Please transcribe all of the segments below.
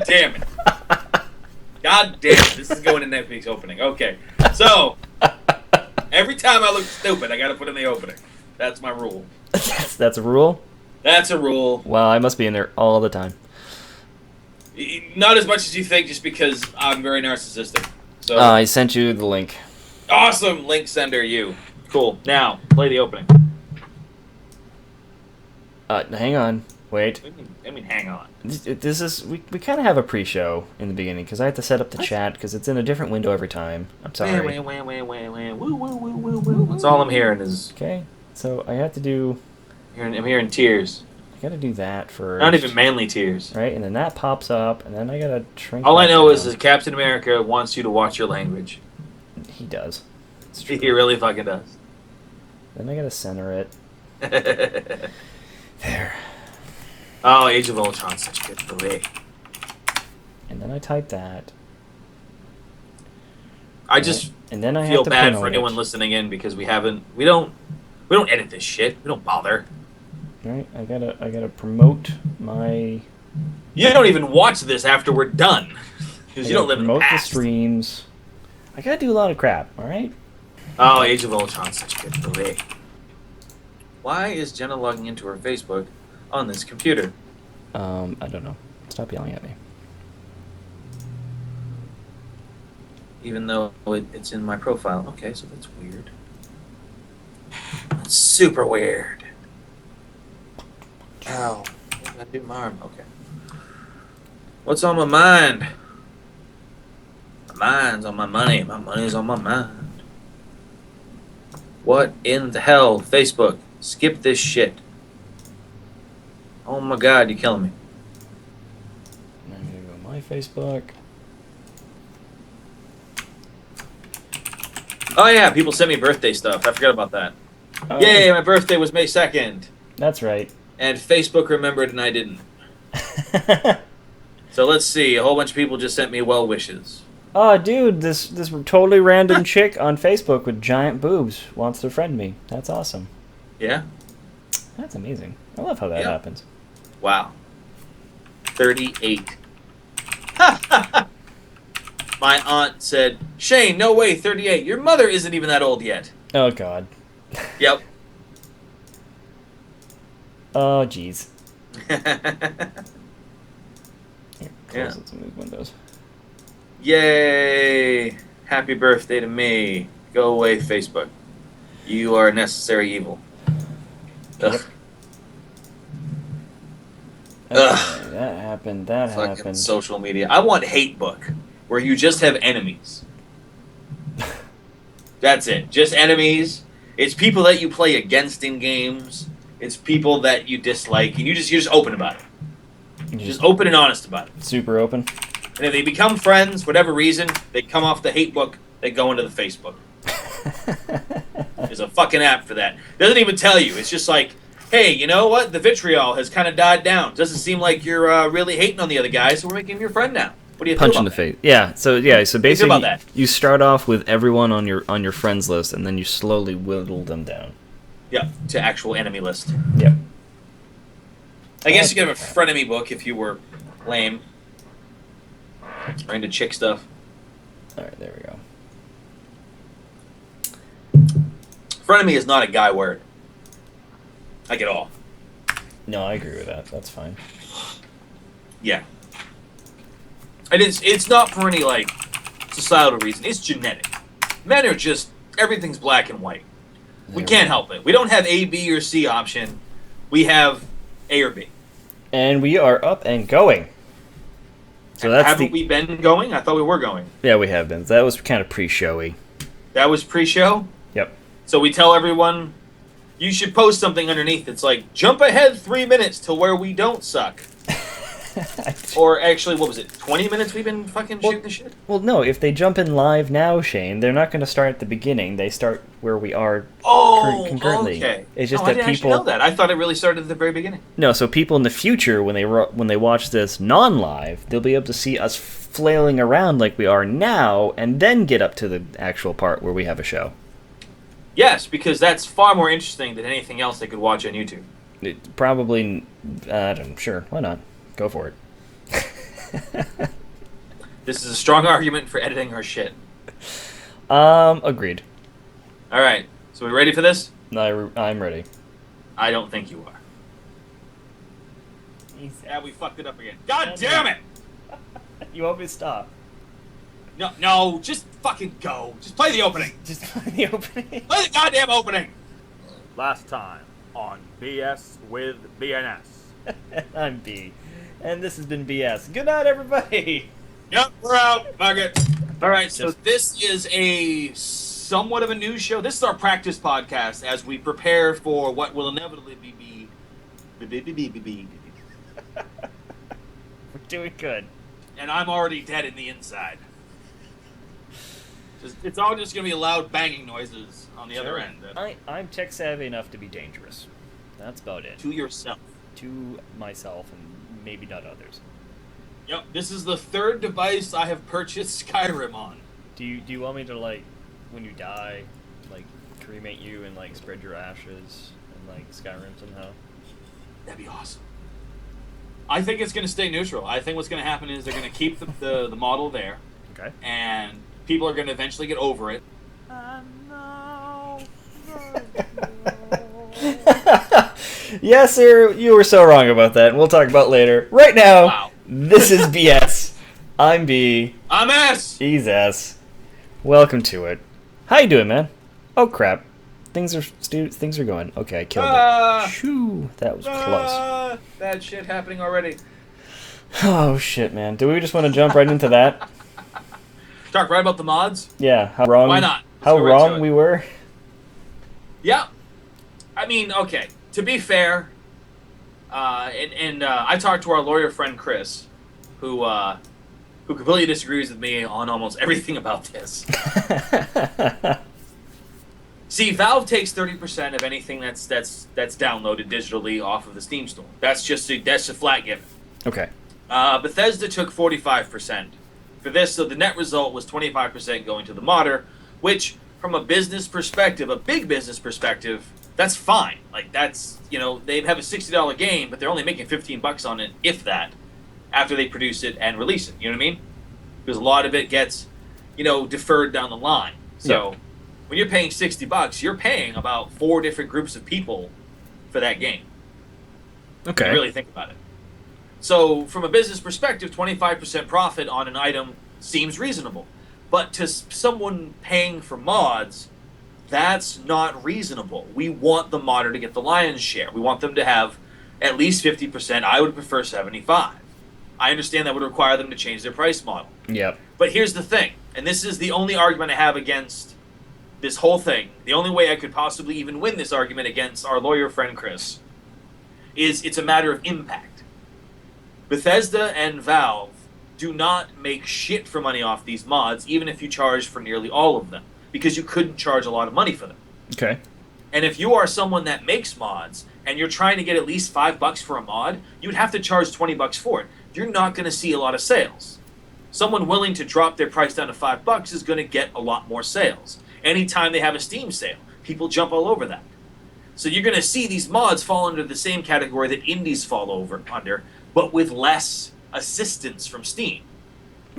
damn it. God damn it. This is going in next week's opening. Okay. So, every time I look stupid, I got to put in the opening. That's my rule. That's a rule? That's a rule. Well, I must be in there all the time. Not as much as you think, just because I'm very narcissistic. So I sent you the link. Awesome. Link sender, you. Cool. Now, play the opening. Hang on. Wait. I mean, hang on. This is... We kind of have a pre-show in the beginning, because I have to set up the chat, because it's in a different window every time. I'm sorry. That's all I'm hearing is... Okay. So, I have to do... I'm hearing tears. I gotta do that first. Not even manly tears. Right, and then that pops up, and then I gotta shrink. All I know down. is that Captain America wants you to watch your language. He does. He really fucking does. Then I gotta center it. There. Oh, Age of Ultron, such a good movie. And then I type that. I just and then I feel have to bad promote for anyone it. listening in because we don't edit this shit. We don't bother. Right, I gotta promote my. You don't even watch this after we're done because you don't live in the promote the past. streams. I gotta do a lot of crap. All right. Oh, Age of Ultron, such a good movie. Why is Jenna logging into her Facebook on this computer? I don't know. Stop yelling at me. Even though it's in my profile. Okay, so that's weird. That's super weird. Ow. I gotta do my arm. Okay. What's on my mind? My mind's on my money. My money's on my mind. What in the hell? Facebook. Skip this shit. Oh my god, you're killing me. I'm gonna go to my Facebook. Oh yeah, people send me birthday stuff. I forgot about that. Oh, Yay, my birthday was May 2nd. That's right. And Facebook remembered and I didn't. So let's see. A whole bunch of people just sent me well wishes. Oh, dude, this totally random chick on Facebook with giant boobs wants to friend me. That's awesome. Yeah? That's amazing. I love how that happens. Wow. 38. My aunt said, Shane, no way, 38. Your mother isn't even that old yet. Oh, God. Yep. Oh, jeez. Here, Yeah. close some of these windows. Yay! Happy birthday to me. Go away, Facebook. You are a necessary evil. Ugh. Okay, that happened. That Fucking happened. social media. I want hate book, where you just have enemies. That's it. Just enemies. It's people that you play against in games. It's people that you dislike, and you're just open about it. Just open and honest about it. Super open. And if they become friends, whatever reason, they come off the hate book, they go into the Facebook. There's a fucking app for that. Doesn't even tell you. It's just like, hey, you know what? The vitriol has kind of died down. Doesn't seem like you're really hating on the other guy, so we're making him your friend now. What do you Punch feel in about the face. Yeah. So basically, about that? you start off with everyone on your friends list, and then you slowly whittle them down. Yeah, to actual enemy list. Yep. I guess you could have a frenemy book if you were lame. Or into chick stuff. All right, there we go. Frenemy is not a guy word. Like at all. No, I agree with that. That's fine. Yeah. And it's not for any, like, societal reason. It's genetic. Men are just, everything's black and white. We can't help it. We don't have A, B, or C option. We have A or B. And we are up and going. So that's Haven't we been going? I thought we were going. Yeah, we have been. That was kind of pre-showy. That was pre-show? Yep. So we tell everyone, you should post something underneath that's like, jump ahead 3 minutes to where we don't suck. Or actually, what was it, 20 minutes we've been fucking shooting the shit? Well, no, if they jump in live now, Shane, they're not going to start at the beginning. They start where we are concurrently. Okay. It's just I that didn't actually know that. I thought it really started at the very beginning. No, so people in the future, when they watch this non-live, they'll be able to see us flailing around like we are now, and then get up to the actual part where we have a show. Yes, because that's far more interesting than anything else they could watch on YouTube. Probably, sure, why not? Go for it. This is a strong argument for editing our shit. Agreed. All right, so we ready for this? I'm ready. I don't think you are. Yeah, we fucked it up again. God damn it! You want me to stop? No, just fucking go. Just play the opening. Just play the opening. Play the goddamn opening. Last time on BS with BNS. I'm B, and this has been BS. Good night, everybody. Yep, we're out. Fuck it. All right, so this is a somewhat of a news show. This is our practice podcast as we prepare for what will inevitably be. We're doing good. And I'm already dead in the inside. It's all just going to be loud banging noises on the other end. I'm tech savvy enough to be dangerous. That's about it. To yourself. To myself and maybe not others. Yep, this is the third device I have purchased Skyrim on. Do you want me to, like, when you die, like, cremate you and, like, spread your ashes and, like, Skyrim somehow? That'd be awesome. I think it's going to stay neutral. I think what's going to happen is they're going to keep the model there. Okay. And people are going to eventually get over it. Yes, sir, you were so wrong about that, and we'll talk about later. Right now, Wow. This is BS. I'm B. I'm S! He's S. Welcome to it. How you doing, man? Oh, crap. Things are going. Okay, I killed it. Shoo, that was close. Bad shit happening already. Oh, shit, man. Do we just want to jump right into that? Talk right about the mods? Yeah, how wrong. Why not? Let's How go right to wrong it. we were? Yeah. I mean, okay. To be fair, I talked to our lawyer friend Chris, who completely disagrees with me on almost everything about this. See, Valve takes 30% of anything that's downloaded digitally off of the Steam store. That's just a flat given. Okay. Bethesda took 45% for this, so the net result was 25% going to the modder, which, from a business perspective, a big business perspective, that's fine. Like, that's, they have a $60 game, but they're only making $15 on it, if that, after they produce it and release it. You know what I mean? Because a lot of it gets, deferred down the line. So, Yeah. When you're paying $60, you're paying about 4 different groups of people for that game. Okay. If you really think about it. So, from a business perspective, 25% profit on an item seems reasonable. But to someone paying for mods, that's not reasonable. We want the modder to get the lion's share. We want them to have at least 50%. I would prefer 75%. I understand that would require them to change their price model. Yep. But here's the thing, and this is the only argument I have against this whole thing. The only way I could possibly even win this argument against our lawyer friend Chris is it's a matter of impact. Bethesda and Valve do not make shit for money off these mods, even if you charge for nearly all of them, because you couldn't charge a lot of money for them. Okay. And if you are someone that makes mods and you're trying to get at least $5 for a mod, you'd have to charge $20 for it. You're not going to see a lot of sales. Someone willing to drop their price down to $5 is going to get a lot more sales. Anytime they have a Steam sale, people jump all over that. So you're going to see these mods fall under the same category that indies fall under, but with less assistance from Steam.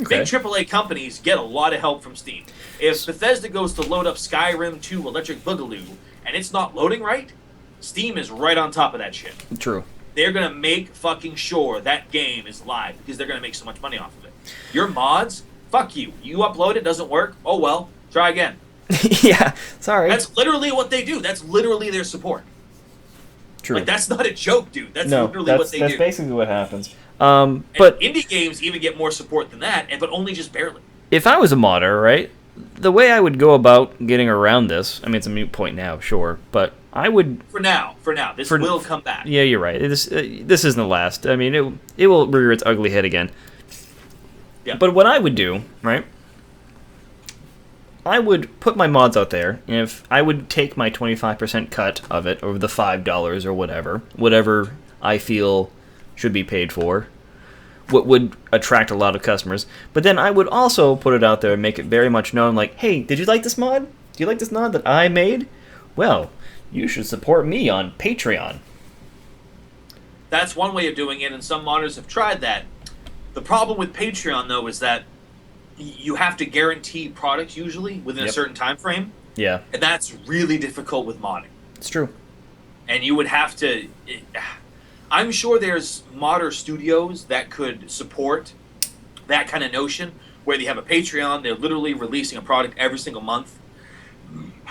Okay. Big AAA companies get a lot of help from Steam. If Bethesda goes to load up Skyrim 2 Electric Boogaloo and it's not loading right, Steam is right on top of that shit. True. They're going to make fucking sure that game is live because they're going to make so much money off of it. Your mods, fuck you. You upload it, doesn't work, oh well, try again. Yeah, sorry. That's literally what they do. That's literally their support. True. Like, that's not a joke, dude. That's no, literally what that's they do. basically what happens. And But indie games even get more support than that, but only just barely. if I was a modder, right, the way I would go about getting around this, I mean, it's a moot point now, sure, but I would... For now. This will come back. Yeah, you're right. This isn't the last. I mean, it will rear its ugly head again. Yeah. But what I would do, right, I would put my mods out there, and if I would take my 25% cut of it, or the $5 or whatever I feel should be paid for, what would attract a lot of customers. But then I would also put it out there and make it very much known, like, hey, did you like this mod? Do you like this mod that I made? Well, you should support me on Patreon. That's one way of doing it, and some modders have tried that. The problem with Patreon, though, is that you have to guarantee products usually within a certain time frame. Yeah. And that's really difficult with modding. It's true. And you would have to... I'm sure there's modder studios that could support that kind of notion, where they have a Patreon, they're literally releasing a product every single month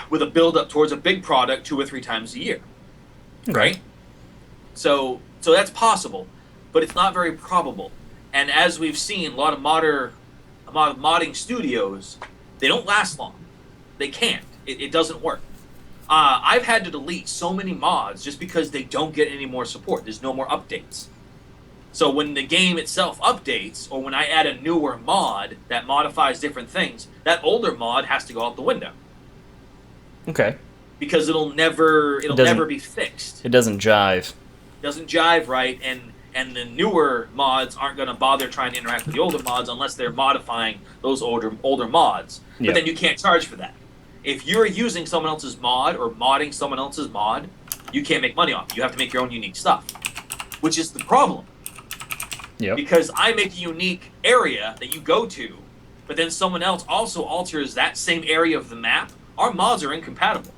with a build-up towards a big product 2 or 3 times a year. Okay. Right? So that's possible, but it's not very probable. And as we've seen, a lot of modding studios, they don't last long. They can't. It doesn't work. I've had to delete so many mods just because they don't get any more support. There's no more updates. So when the game itself updates, or when I add a newer mod that modifies different things, that older mod has to go out the window. Okay. Because it'll never be fixed. It doesn't jive. Doesn't jive right, and the newer mods aren't going to bother trying to interact with the older mods unless they're modifying those older mods. But then you can't charge for that. If you're using someone else's mod or modding someone else's mod, you can't make money off it. You have to make your own unique stuff, which is the problem. Yep. Because I make a unique area that you go to, but then someone else also alters that same area of the map, our mods are incompatible.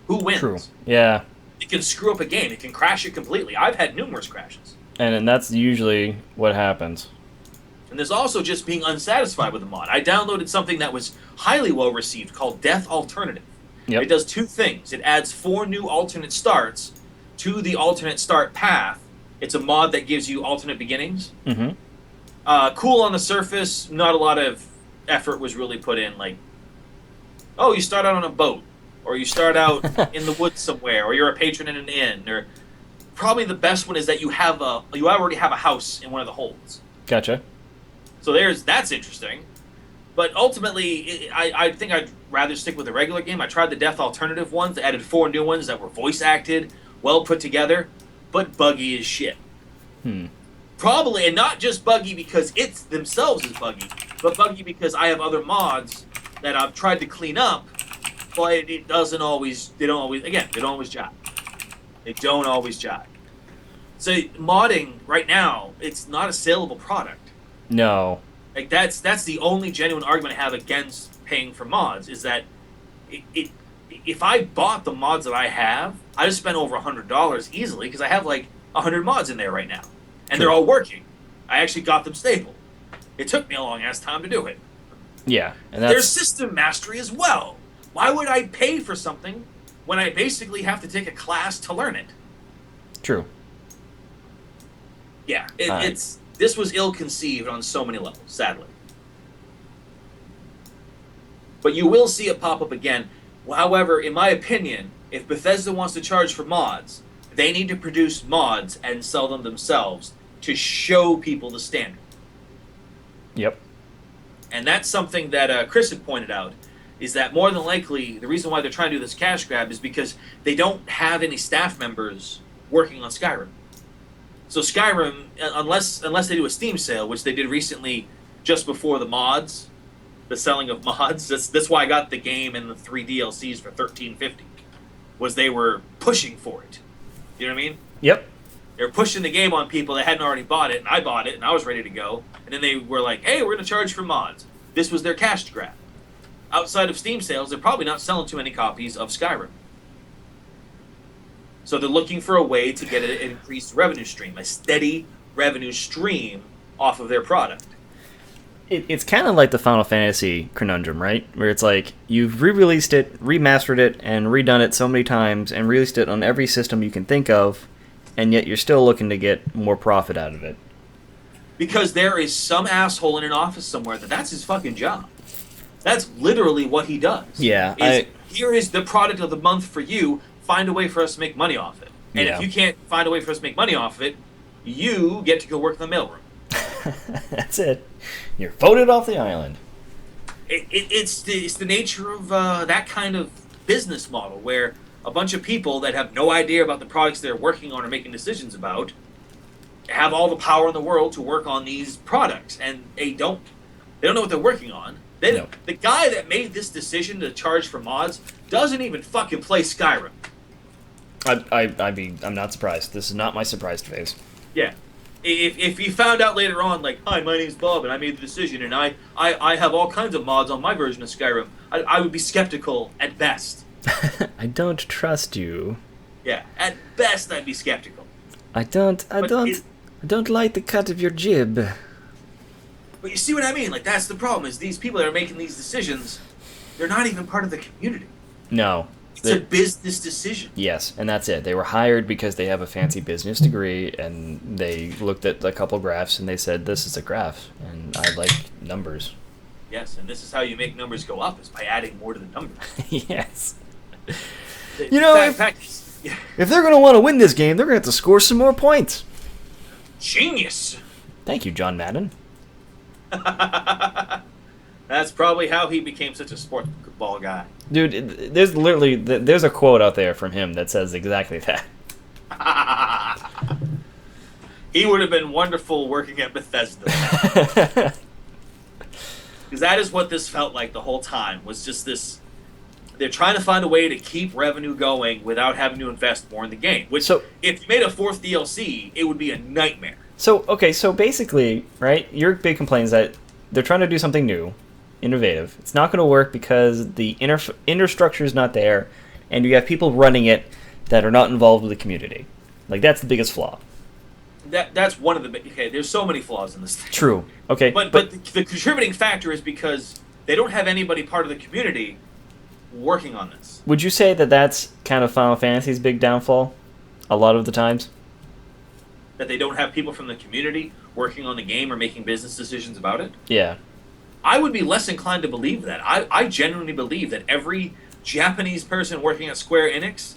Who wins? True. Yeah. It can screw up a game. It can crash it completely. I've had numerous crashes. And that's usually what happens. And there's also just being unsatisfied with the mod. I downloaded something that was highly well received called Death Alternative. Yep. It does 2 things. It adds 4 new alternate starts to the alternate start path. It's a mod that gives you alternate beginnings. Mm-hmm. Cool on the surface. Not a lot of effort was really put in. Like, oh, you start out on a boat, or you start out in the woods somewhere, or you're a patron in an inn. Or probably the best one is that you already have a house in one of the holds. Gotcha. So that's interesting. But ultimately, I think I'd rather stick with the regular game. I tried the Death Alternative ones. They added 4 new ones that were voice acted, well put together, but buggy as shit. Probably, and not just buggy because it's themselves is buggy, but buggy because I have other mods that I've tried to clean up, but it doesn't always, they don't always jive. They don't always jive. So modding, right now, it's not a saleable product. No. Like, that's the only genuine argument I have against paying for mods, is that if I bought the mods that I have, I'd have spent over $100 easily, because I have like 100 mods in there right now. And they're all working. I actually got them stable. It took me a long ass time to do it. Yeah. And There's system mastery as well. Why would I pay for something when I basically have to take a class to learn it? True. Yeah, this was ill-conceived on so many levels, sadly. But you will see it pop up again. However, in my opinion, if Bethesda wants to charge for mods, they need to produce mods and sell them themselves to show people the standard. Yep. And that's something that Chris had pointed out, is that more than likely, the reason why they're trying to do this cash grab is because they don't have any staff members working on Skyrim. So Skyrim, unless they do a Steam sale, which they did recently just before the mods, the selling of mods, that's why I got the game and the 3 DLCs for $13.50, was they were pushing for it. You know what I mean? Yep. They were pushing the game on people that hadn't already bought it, and I bought it, and I was ready to go. And then they were like, hey, we're going to charge for mods. This was their cash grab. Outside of Steam sales, they're probably not selling too many copies of Skyrim. So they're looking for a way to get an increased revenue stream, a steady revenue stream off of their product. It's kind of like the Final Fantasy conundrum, right? Where it's like, you've re-released it, remastered it, and redone it so many times, and released it on every system you can think of, and yet you're still looking to get more profit out of it. Because there is some asshole in an office somewhere that's his fucking job. That's literally what he does. Yeah. Here is the product of the month for you. Find a way for us to make money off it. And if you can't find a way for us to make money off of it, you get to go work in the mailroom. That's it. You're voted off the island. It's the nature of that kind of business model, where a bunch of people that have no idea about the products they're working on or making decisions about have all the power in the world to work on these products, and they don't know what they're working on. The guy that made this decision to charge for mods doesn't even fucking play Skyrim. I'm not surprised. This is not my surprise phase. Yeah. if you found out later on, like, hi, my name's Bob, and I made the decision, and I have all kinds of mods on my version of Skyrim, I would be skeptical at best. I don't trust you. Yeah, at best I'd be skeptical. I don't like the cut of your jib. But you see what I mean? Like, that's the problem, is these people that are making these decisions, they're not even part of the community. No. It's a business decision. Yes, and that's it. They were hired because they have a fancy business degree, and they looked at a couple graphs, and they said, this is a graph, and I like numbers. Yes, and this is how you make numbers go up, is by adding more to the numbers. Yes. You know, if they're going to want to win this game, they're going to have to score some more points. Genius. Thank you, John Madden. That's probably how he became such a sports ball guy. Dude, there's a quote out there from him that says exactly that. He would have been wonderful working at Bethesda. Because that is what this felt like the whole time, was just this... They're trying to find a way to keep revenue going without having to invest more in the game. Which, if you made a fourth DLC, it would be a nightmare. So basically, right, your big complaint is that they're trying to do something new, innovative. It's not going to work because the inner structure is not there, and you have people running it that are not involved with the community. Like, that's the biggest flaw. That's one of the... Okay, there's so many flaws in this thing. True. Okay. But the contributing factor is because they don't have anybody part of the community working on this. Would you say that that's kind of Final Fantasy's big downfall a lot of the times? That they don't have people from the community working on the game or making business decisions about it? Yeah. I would be less inclined to believe that. I genuinely believe that every Japanese person working at Square Enix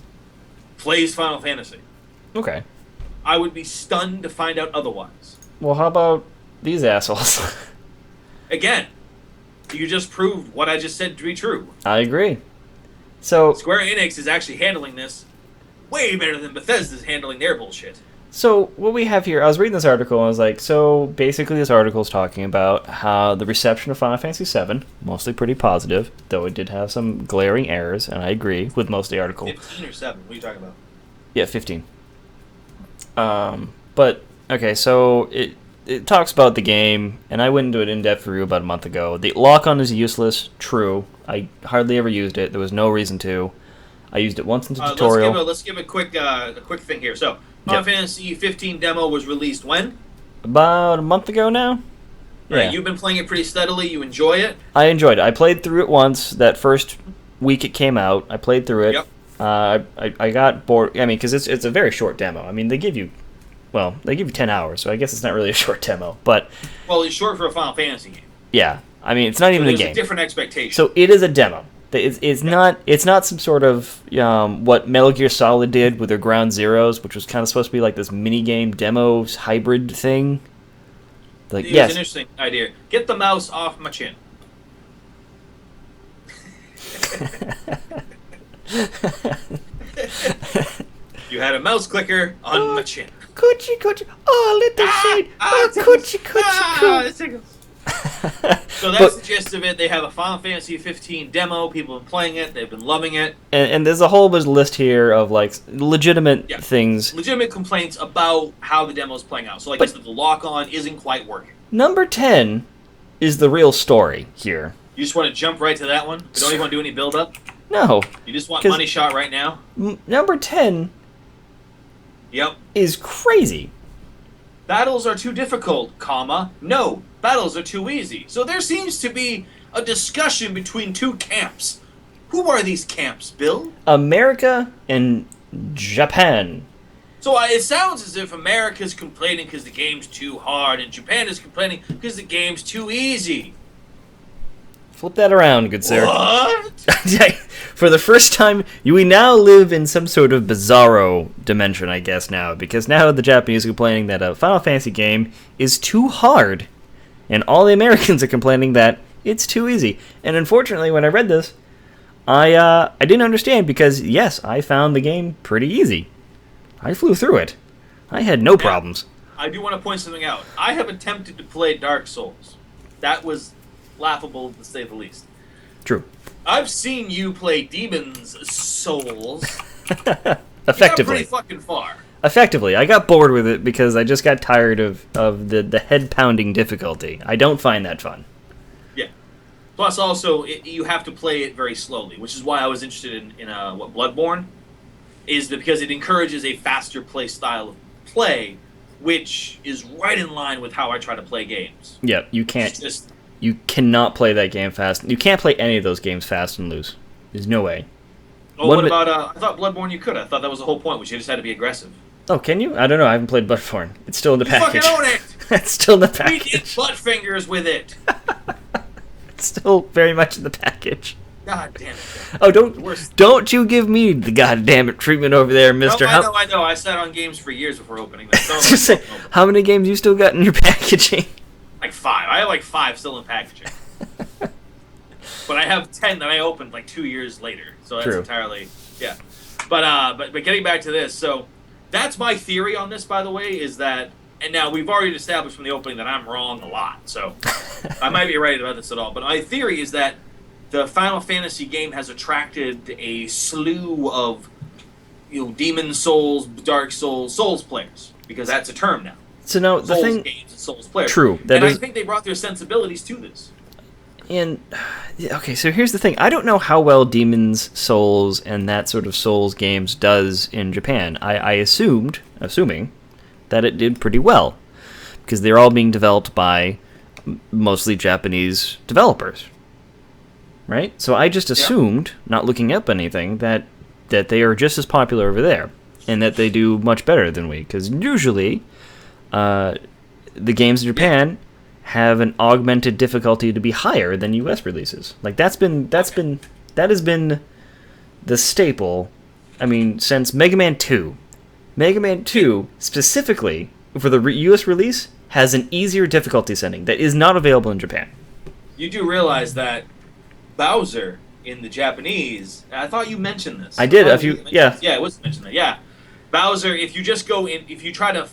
plays Final Fantasy. Okay. I would be stunned to find out otherwise. Well, how about these assholes? Again, you just proved what I just said to be true. I agree. So Square Enix is actually handling this way better than Bethesda's handling their bullshit. So what we have here, I was reading this article and I was like, so basically this article is talking about how the reception of Final Fantasy VII, mostly pretty positive, though it did have some glaring errors, and I agree with most of the article. 15 or 7? What are you talking about? Yeah, 15. But, okay, so it talks about the game, and I went into an in-depth review about a month ago. The lock-on is useless, true. I hardly ever used it. There was no reason to. I used it once in the tutorial. Let's give a quick thing here. So, Final Fantasy 15 demo was released when? About a month ago now. Yeah. Right, you've been playing it pretty steadily. You enjoy it? I enjoyed it. I played through it once. That first week it came out, I played through it. Yep. I got bored. I mean, because it's a very short demo. I mean, they give you 10 hours, so I guess it's not really a short demo. But it's short for a Final Fantasy game. Yeah, I mean, it's not even a game. There's a different expectation. So it is a demo. It's not some sort of what Metal Gear Solid did with their Ground Zeroes, which was kind of supposed to be like this mini game demo hybrid thing. Like, It's an interesting idea. Get the mouse off my chin. You had a mouse clicker on my chin. Coochie. Oh, little shade. Coochie. So that's the gist of it. They have a Final Fantasy 15 demo. People have been playing it. They've been loving it. And there's a whole bunch of list here of like legitimate things. Legitimate complaints about how the demo's playing out. So like the lock-on isn't quite working. Number 10 is the real story here. You just want to jump right to that one? You don't even want to do any build-up? No. You just want money shot right now? Number 10 is crazy. Battles are too difficult, no, battles are too easy. So there seems to be a discussion between two camps. Who are these camps, Bill? America and Japan. So it sounds as if America's complaining because the game's too hard, and Japan is complaining because the game's too easy. Flip that around, good sir. What? For the first time, we now live in some sort of bizarro dimension, I guess, now. Because now the Japanese are complaining that a Final Fantasy game is too hard. And all the Americans are complaining that it's too easy. And unfortunately, when I read this, I didn't understand because, yes, I found the game pretty easy. I flew through it. I had no problems. I do want to point something out. I have attempted to play Dark Souls. That was laughable, to say the least. True. I've seen you play Demon's Souls. Effectively. You got pretty fucking far. effectively. I got bored with it because I just got tired of the head-pounding difficulty. I don't find that fun. Yeah. Plus, also, you have to play it very slowly, which is why I was interested in Bloodborne, is because it encourages a faster play style of play, which is right in line with how I try to play games. Yeah, you cannot play that game fast. You can't play any of those games fast and lose. There's no way. Oh, what about, I thought Bloodborne you could. I thought that was the whole point, which you just had to be aggressive. Oh, can you? I don't know. I haven't played Bloodborne. It's still in the package. You fucking own it! It's still in the We package. did butt fingers with it. It's still very much in the package. God damn it. Oh, don't you give me the goddamn it treatment over there, Mister. No, I know. I sat on games for years before opening them. So Just say, how many games you still got in your packaging? like 5. I have like 5 still in packaging. But I have 10 that I opened like 2 years later. So that's True. entirely yeah. But getting back to this, so that's my theory on this, by the way, is that, and now we've already established from the opening that I'm wrong a lot, so I might be right about this at all. But my theory is that the Final Fantasy game has attracted a slew of Demon Souls, Dark Souls players, because that's a term now. So now the Souls thing, games and Souls players. true. I think they brought their sensibilities to this. And okay, so here's the thing. I don't know how well Demon's Souls and that sort of Souls games does in Japan. Assuming that it did pretty well, because they're all being developed by mostly Japanese developers, right? So I just assumed, not looking up anything, that they are just as popular over there, and that they do much better than we. Because usually, the games in Japan have an augmented difficulty to be higher than U.S. releases. Like that has been the staple. I mean, since Mega Man 2. Mega Man 2 specifically for the U.S. release has an easier difficulty setting that is not available in Japan. You do realize that Bowser in the Japanese, I thought you mentioned this. I did. Yeah, it was mentioned that. Yeah, Bowser. If you just go in, if you try to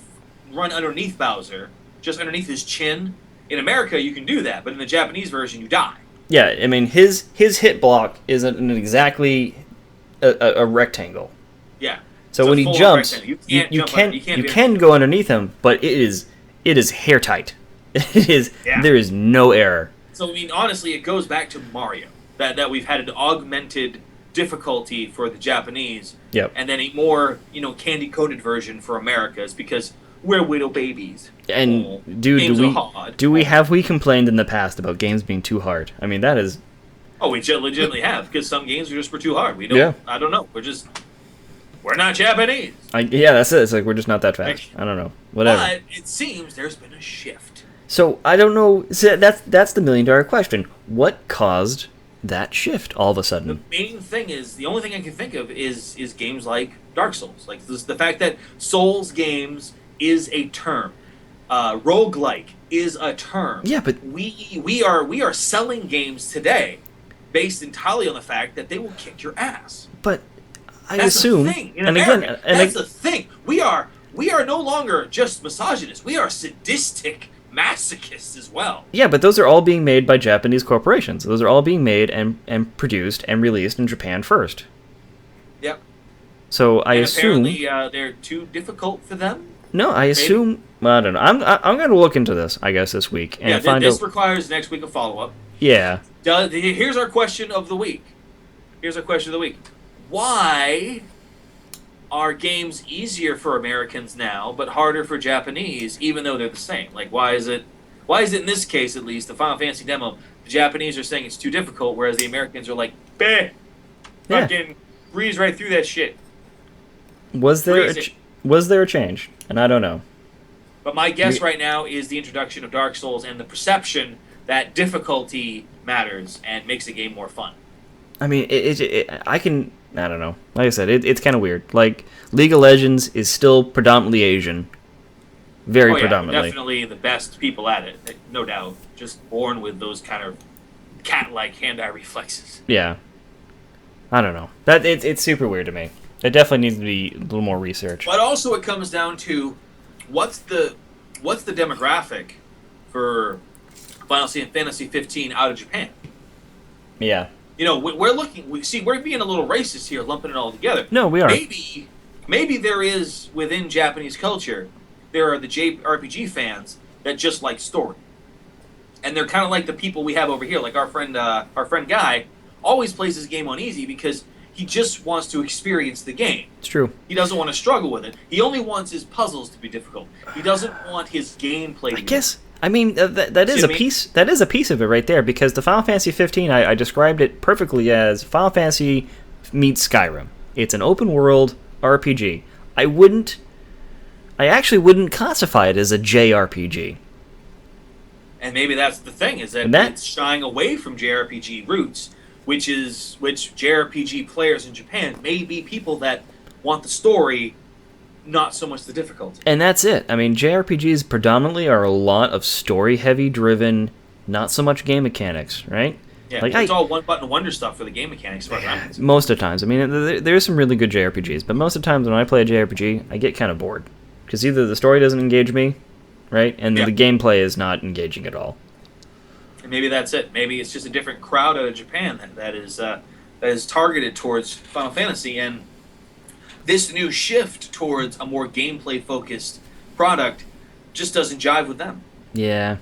run underneath Bowser, just underneath his chin. In America, you can do that, but in the Japanese version, you die. Yeah, I mean, his hit block isn't exactly a rectangle. Yeah. So when he jumps, you can go underneath him, but it is hair tight. There is no error. So I mean, honestly, it goes back to Mario that we've had an augmented difficulty for the Japanese, and then a more candy coated version for Americas because we're little babies. And do we complained in the past about games being too hard? I mean, that is. Oh, we legitimately have, because some games were too hard. We don't. Yeah. I don't know. We're not Japanese. That's it. It's like we're just not that fast. I don't know. Whatever. But it seems there's been a shift. So I don't know. So that's the $1 million question. What caused that shift all of a sudden? The main thing is, the only thing I can think of is games like Dark Souls. Like the fact that Souls games is a term. Roguelike is a term. Yeah, but we are selling games today based entirely on the fact that they will kick your ass. But that's assume, the thing. That's the thing. We are no longer just misogynists. We are sadistic masochists as well. Yeah, but those are all being made by Japanese corporations. Those are all being made and produced and released in Japan first. Yep. So I assume apparently they're too difficult for them. No, I assume. Well, I don't know. I'm going to look into this, I guess, this week and find out. This requires next week a follow up. Yeah. Here's our question of the week. Why are games easier for Americans now, but harder for Japanese, even though they're the same? Like, why is it in this case, at least, the Final Fantasy demo, the Japanese are saying it's too difficult, whereas the Americans are like, fucking breeze right through that shit. Was there a change? And I don't know. But my guess right now is the introduction of Dark Souls and the perception that difficulty matters and makes the game more fun. I mean, I don't know. Like I said, it's kind of weird. Like, League of Legends is still predominantly Asian. Very predominantly. Definitely the best people at it, no doubt. Just born with those kind of cat-like hand-eye reflexes. Yeah. I don't know. It's super weird to me. It definitely needs to be a little more research. But also it comes down to what's the demographic for Final Fantasy 15 out of Japan? Yeah. We're being a little racist here, lumping it all together. No, we are. maybe there is within Japanese culture, there are the JRPG fans that just like story, and they're kind of like the people we have over here, like our friend Guy, always plays his game on easy because he just wants to experience the game. It's true. He doesn't want to struggle with it. He only wants his puzzles to be difficult. He doesn't want his gameplay. I guess. I mean, that is a piece. That is a piece of it right there, because the Final Fantasy 15, I described it perfectly as Final Fantasy meets Skyrim. It's an open world RPG. I actually wouldn't classify it as a JRPG. And maybe that's the thing, is that it's shying away from JRPG roots, which JRPG players in Japan may be people that want the story, not so much the difficulty. And that's it. I mean, JRPGs predominantly are a lot of story-heavy driven, not so much game mechanics, right? Yeah, like it's all one-button wonder stuff for the game mechanics. Most of the times. I mean, there's some really good JRPGs, but most of the times when I play a JRPG, I get kind of bored. Because either the story doesn't engage me, right, and the gameplay is not engaging at all. And maybe that's it. Maybe it's just a different crowd out of Japan that is targeted towards Final Fantasy, and this new shift towards a more gameplay-focused product just doesn't jive with them. Yeah.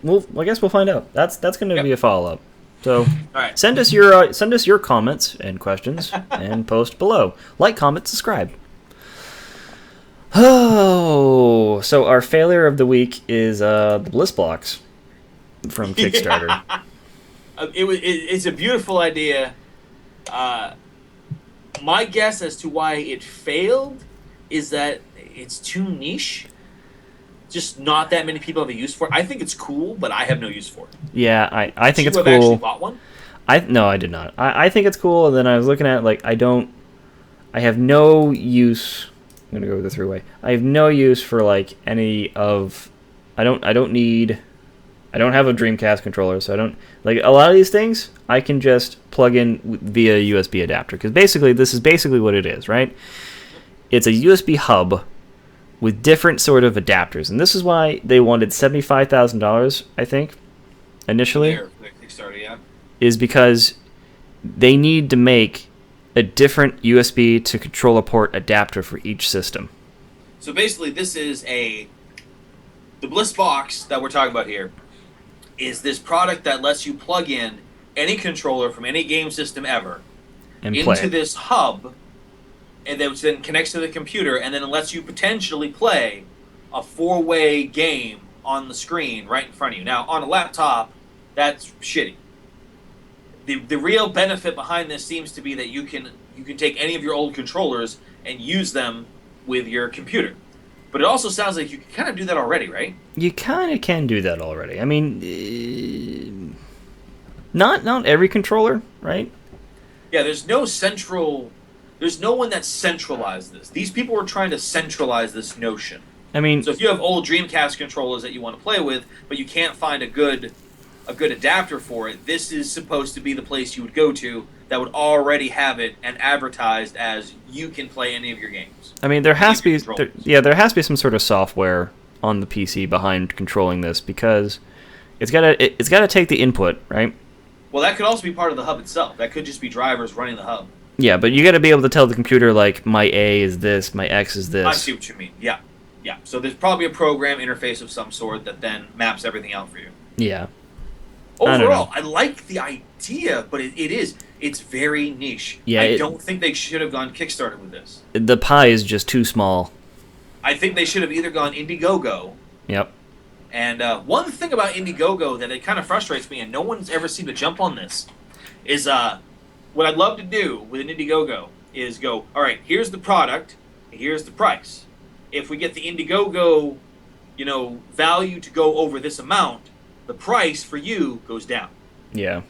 Well, I guess we'll find out. That's going to be a follow-up. So, all right. Send us your comments and questions and post below. Like, comment, subscribe. Oh, so our failure of the week is the Bliss Blocks from Kickstarter. It's a beautiful idea. My guess as to why it failed is that it's too niche. Just not that many people have a use for it. I think it's cool, but I have no use for it. Yeah, I think it's cool. Did you actually bought one? No, I did not. I think it's cool, and then I was looking at it, like, I have no use. I'm gonna go with the three-way. I have no use for like any of. I don't have a Dreamcast controller, so I don't like a lot of these things. I can just plug in via USB adapter, because this is basically what it is, right? It's a USB hub with different sort of adapters, and this is why they wanted $75,000, I think, initially. Kickstarter, yeah. Is because they need to make a different USB to controller port adapter for each system. So basically, this is the Bliss Box that we're talking about here is this product that lets you plug in any controller from any game system ever into this hub, and then connects to the computer, and then it lets you potentially play a 4-way game on the screen right in front of you. Now, on a laptop, that's shitty. The real benefit behind this seems to be that you can take any of your old controllers and use them with your computer. But it also sounds like you can kind of do that already, right? You kind of can do that already. I mean, not every controller, right? Yeah, there's no one that centralized this. These people were trying to centralize this notion. I mean, so if you have old Dreamcast controllers that you want to play with, but you can't find a good adapter for it, this is supposed to be the place you would go to that would already have it and advertised as you can play any of your games. I mean, there has to be some sort of software on the PC behind controlling this, because it's got to take the input, right? Well, that could also be part of the hub itself. That could just be drivers running the hub. Yeah, but you got to be able to tell the computer, like, my A is this, my X is this. I see what you mean. Yeah. So there's probably a program interface of some sort that then maps everything out for you. Yeah. Overall, I like the idea, but it's very niche. Yeah, I don't think they should have gone Kickstarter with this. The pie is just too small. I think they should have either gone Indiegogo. Yep. And one thing about Indiegogo that it kind of frustrates me, and no one's ever seemed to jump on this, is what I'd love to do with an Indiegogo is go, all right, here's the product, and here's the price. If we get the Indiegogo, value to go over this amount, the price for you goes down. Yeah.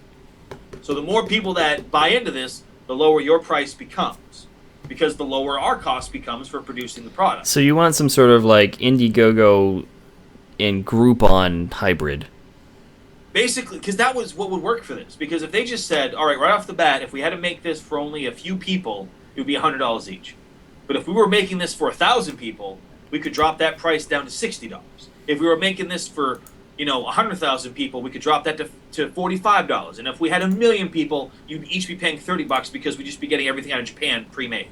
So the more people that buy into this, the lower your price becomes, because the lower our cost becomes for producing the product. So you want some sort of like Indiegogo and Groupon hybrid. Basically, because that was what would work for this. Because if they just said, all right off the bat, if we had to make this for only a few people, it would be $100 each. But if we were making this for 1,000 people, we could drop that price down to $60. If we were making this for 100,000 people, we could drop that to $45. And if we had 1 million people, you'd each be paying $30 because we'd just be getting everything out of Japan pre-made.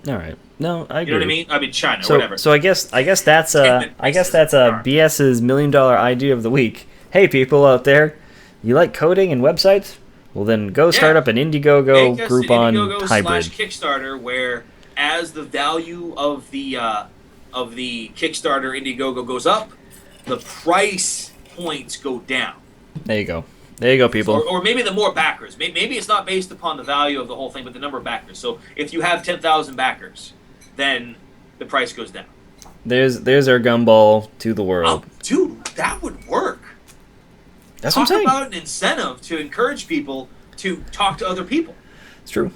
All right. No, I agree. You know what I mean? I mean China, So, whatever. so I guess that's BS's $1 million idea of the week. Hey, people out there, you like coding and websites? Well, then go start up an Indiegogo Make us Groupon an Indiegogo hybrid. / Kickstarter, where as the value of the Kickstarter Indiegogo goes up, the price points go down. There you go. There you go, people. Or maybe the more backers. Maybe it's not based upon the value of the whole thing, but the number of backers. So if you have 10,000 backers, then the price goes down. There's our gumball to the world. Oh, dude, that would work. That's what I'm saying. Talk about an incentive to encourage people to talk to other people. It's true.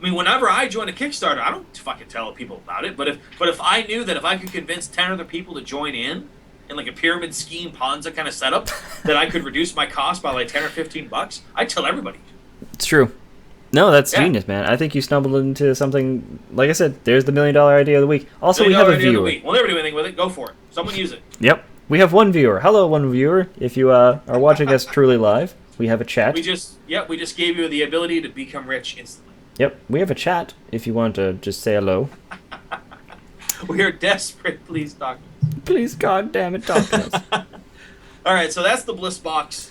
I mean, whenever I join a Kickstarter, I don't fucking tell people about it. But if I knew that if I could convince 10 other people to join in like a pyramid scheme Ponzi kind of setup, that I could reduce my cost by like $10 or $15, I'd tell everybody. It's true. No, that's genius, man. I think you stumbled into something. Like I said, there's the $1 million idea of the week. Also, we have a viewer. We'll never do anything with it. Go for it. Someone use it. Yep. We have one viewer. Hello, one viewer. If you are watching us truly live, we have a chat. We just gave you the ability to become rich instantly. Yep, we have a chat if you want to just say hello. We are desperate. Please talk to us. Please, God damn it, talk to us. All right, so that's the Bliss Box.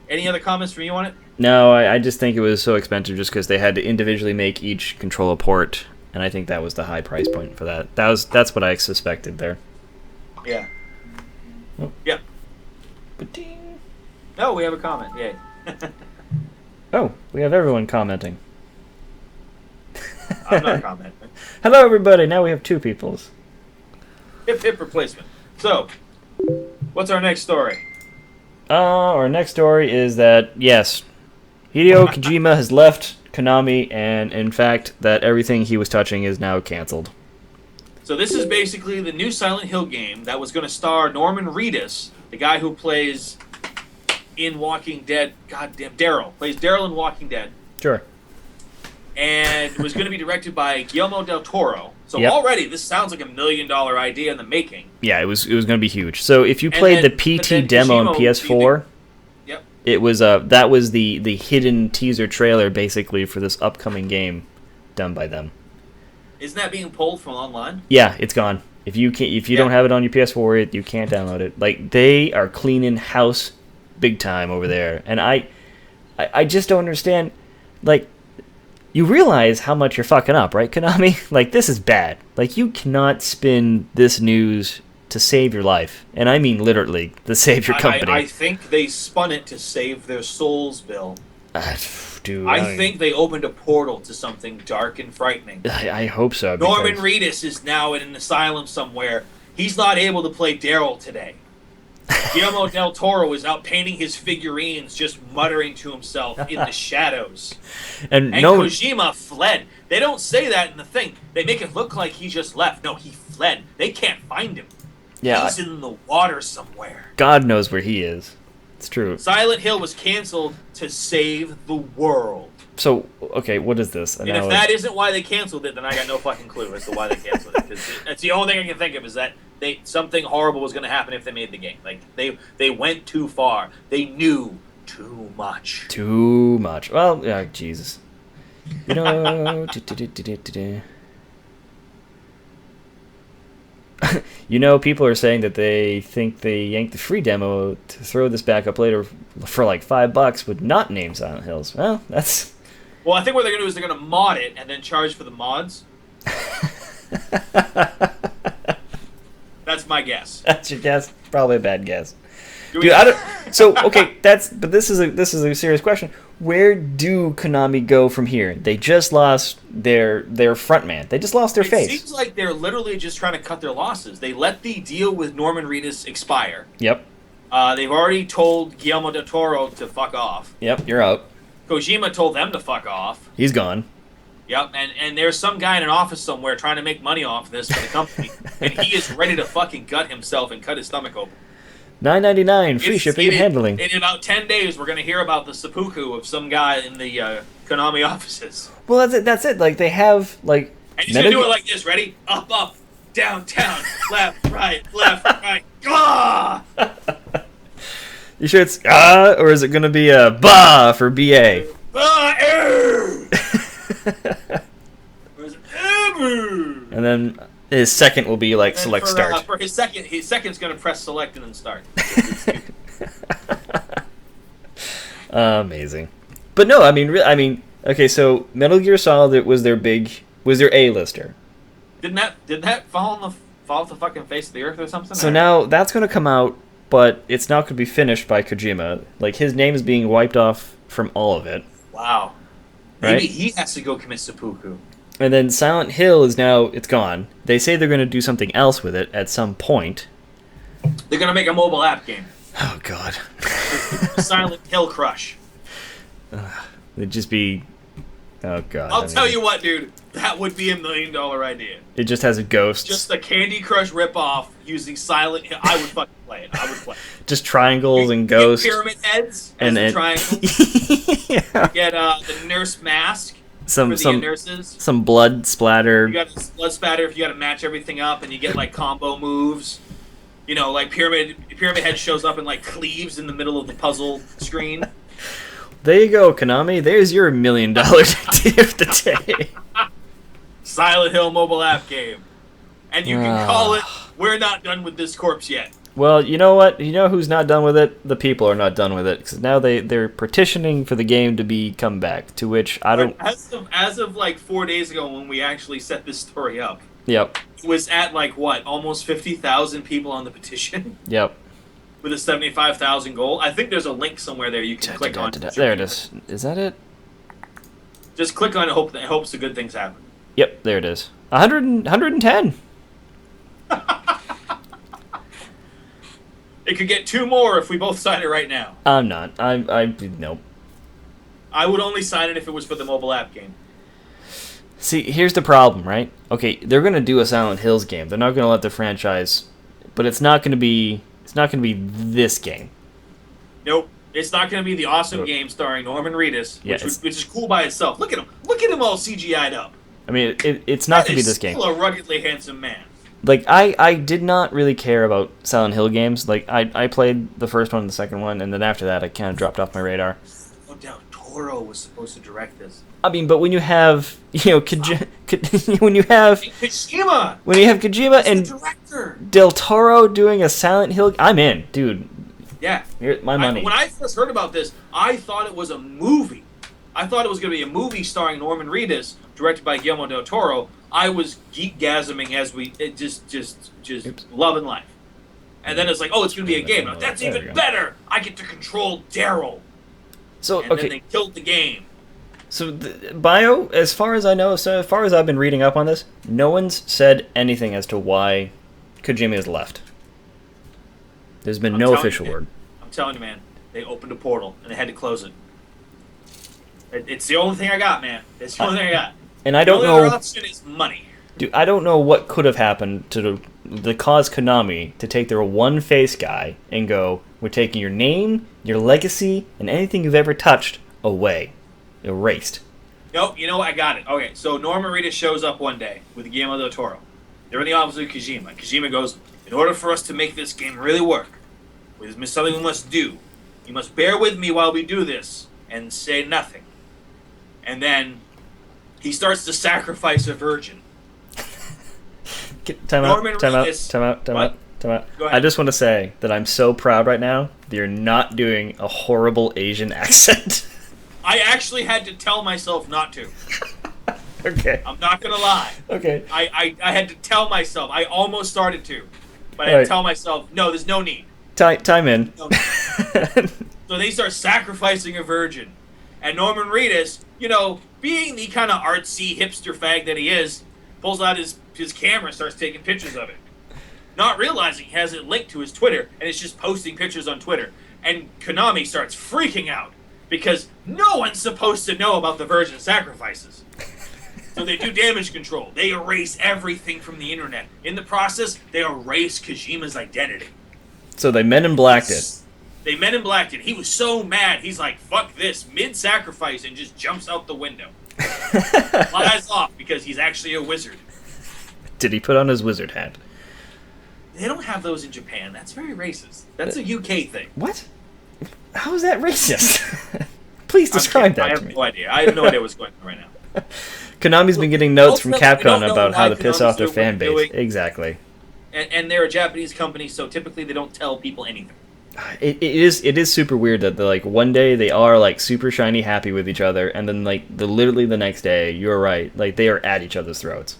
Any other comments from you on it? No, I just think it was so expensive just because they had to individually make each controller port, and I think that was the high price point for that. That's what I suspected there. Yeah. Oh. Yep. Ba-ding. Oh, we have a comment. Yay. Oh, we have everyone commenting. I'm not commenting. Hello, everybody. Now we have two peoples. Hip hip replacement. So, what's our next story? Our next story is that, yes, Hideo Kojima has left Konami, and in fact, that everything he was touching is now canceled. So this is basically the new Silent Hill game that was going to star Norman Reedus, the guy who plays in Walking Dead. Goddamn, Daryl. Plays Daryl in Walking Dead. Sure. And it was going to be directed by Guillermo del Toro. So Yep. Already, this sounds like $1 million idea in the making. Yeah, it was going to be huge. So if you played the PT demo on PS4, yep. it was that was the hidden teaser trailer basically for this upcoming game done by them. Isn't that being pulled from online? Yeah, it's gone. If you don't have it on your PS4, you can't download it. Like, they are cleaning house big time over there, and I just don't understand. Like, you realize how much you're fucking up, right, Konami? Like, this is bad. Like, you cannot spin this news to save your life, and I mean literally to save your company. I think they spun it to save their souls, Bill. Dude, I think they opened a portal to something dark and frightening. I hope so. Norman Reedus is now in an asylum somewhere. He's not able to play Daryl today. Guillermo del Toro is out painting his figurines, just muttering to himself in the shadows. And Kojima fled. They don't say that in the thing. They make it look like he just left. No, he fled. They can't find him. Yeah, he's in the water somewhere. God knows where he is. It's true. Silent Hill was canceled to save the world. So, okay, what is this? And if that isn't why they canceled it, then I got no fucking clue as to why they canceled it. Because that's the only thing I can think of is that something horrible was going to happen if they made the game. Like, they went too far. They knew too much. Too much. Well, yeah, Jesus. You know... You know, people are saying that they think they yanked the free demo to throw this back up later for like $5 would not name Silent Hills. Well, that's... Well, I think what they're going to do is they're going to mod it and then charge for the mods. That's my guess. That's your guess? Probably a bad guess. Dude, I don't... So, okay, but this is a serious question. Where do Konami go from here? They just lost their front man. They just lost their face. It seems like they're literally just trying to cut their losses. They let the deal with Norman Reedus expire. Yep. They've already told Guillermo del Toro to fuck off. Yep, you're out. Kojima told them to fuck off. He's gone. Yep, and there's some guy in an office somewhere trying to make money off this for the company, and he is ready to fucking gut himself and cut his stomach open. $9.99 free shipping and handling. In about 10 days, we're going to hear about the seppuku of some guy in the Konami offices. Well, that's it. Like, they have, like... And he's going to do it like this. Ready? Up, up, down, down, left, right, ah! You sure it's or is it going to be a bah for BA? Bah, And then his second will be like And select for, start. For his second's going to press select and then start. Amazing. But no, I mean, okay, so Metal Gear Solid was their A-lister. Didn't that fall off the fucking face of the earth or something? So now that's going to come out, but it's not going to be finished by Kojima. Like, his name is being wiped off from all of it. Wow. Right? Maybe he has to go commit seppuku. And then Silent Hill it's gone. They say they're going to do something else with it at some point. They're going to make a mobile app game. Oh, God. Silent Hill Crush. It'd just be... Oh, God. I'll tell you what, dude. That would be $1 million idea. It just has a ghost. Just a Candy Crush ripoff using Silent Hill. I would fucking play it. I would play it. Just triangles and ghosts. Pyramid heads and as triangles. yeah. You get the nurse mask for the nurses. Some blood splatter. You got a blood spatter if you got to match everything up, and you get like combo moves. You know, like Pyramid Head shows up and like cleaves in the middle of the puzzle screen. There you go, Konami. There's your $1 million idea of the day. Silent Hill mobile app game. And you can call it, "We're not done with this corpse yet." Well, you know what? You know who's not done with it? The people are not done with it. Because now they're petitioning for the game to come back. To which I don't... As of like 4 days ago when we actually set this story up. Yep. It was at like, what, almost 50,000 people on the petition? Yep. With a 75,000 goal. I think there's a link somewhere there you can click on. There it is. Is that it? Just click on it and hopes the good things happen. Yep, there it is. 110. It could get 2 more if we both sign it right now. I'm not. Nope. I would only sign it if it was for the mobile app game. See, here's the problem, right? Okay, they're gonna do a Silent Hills game. They're not gonna let the franchise, but it's not gonna be this game. Nope. It's not going to be the awesome game starring Norman Reedus, which is cool by itself. Look at him. Look at him all CGI'd up. I mean, it's not going to be this game. He's still a ruggedly handsome man. Like, I did not really care about Silent Hill games. Like, I played the first one and the second one, and then after that, I kind of dropped off my radar. No doubt, Toro was supposed to direct this. I mean, but when you have, when you have Kojima and director. Del Toro doing a Silent Hill, I'm in, dude. Yeah. Here's my money. When I first heard about this, I thought it was a movie. I thought it was going to be a movie starring Norman Reedus, directed by Guillermo del Toro. I was geek-gasming as just loving life. And then it's like, oh, it's going to be a game. Now, that's even better. I get to control Daryl. So, and then they killed the game. So, Bio, as far as I know, so as far as I've been reading up on this, no one's said anything as to why Kojima has left. There's been no official word. I'm telling you, man. They opened a portal, and they had to close it. It's the only thing I got, man. It's the only thing I got. And I don't know... The only other option is money. Dude, I don't know what could have happened to the cause Konami to take their one-face guy and go, we're taking your name, your legacy, and anything you've ever touched away. Erased. Nope, you know what? I got it. Okay, so Norman Reedus shows up one day with Guillermo del Toro. They're in the office of Kojima. Kojima goes, in order for us to make this game really work, there's something we must do. You must bear with me while we do this and say nothing. And then he starts to sacrifice a virgin. Time out. I just want to say that I'm so proud right now that you're not doing a horrible Asian accent. I actually had to tell myself not to. Okay. I'm not going to lie. Okay. I had to tell myself. I almost started to. But I had to tell myself, no, there's no need. Time in. No need. So they start sacrificing a virgin. And Norman Reedus, being the kind of artsy hipster fag that he is, pulls out his camera and starts taking pictures of it. Not realizing he has it linked to his Twitter, and it's just posting pictures on Twitter. And Konami starts freaking out, because no one's supposed to know about the virgin sacrifices. So they do damage control. They erase everything from the internet. In the process, they erase Kojima's identity. So they Men in Blacked it. They Men in Blacked it. He was so mad, he's like, fuck this, mid-sacrifice, and just jumps out the window. Flies off, because he's actually a wizard. Did he put on his wizard hat? They don't have those in Japan. That's very racist. That's a UK thing. What? How is that racist? Please describe that to me. I have no idea. I have no idea what's going on right now. Konami's been getting notes from ultimately, we don't Capcom know about how why to piss Konami's off their doing what fan they're base. doing. Exactly. And they're a Japanese company, so typically they don't tell people anything. It is super weird that like one day they are like super shiny happy with each other, and then like literally the next day, you're right, like they are at each other's throats.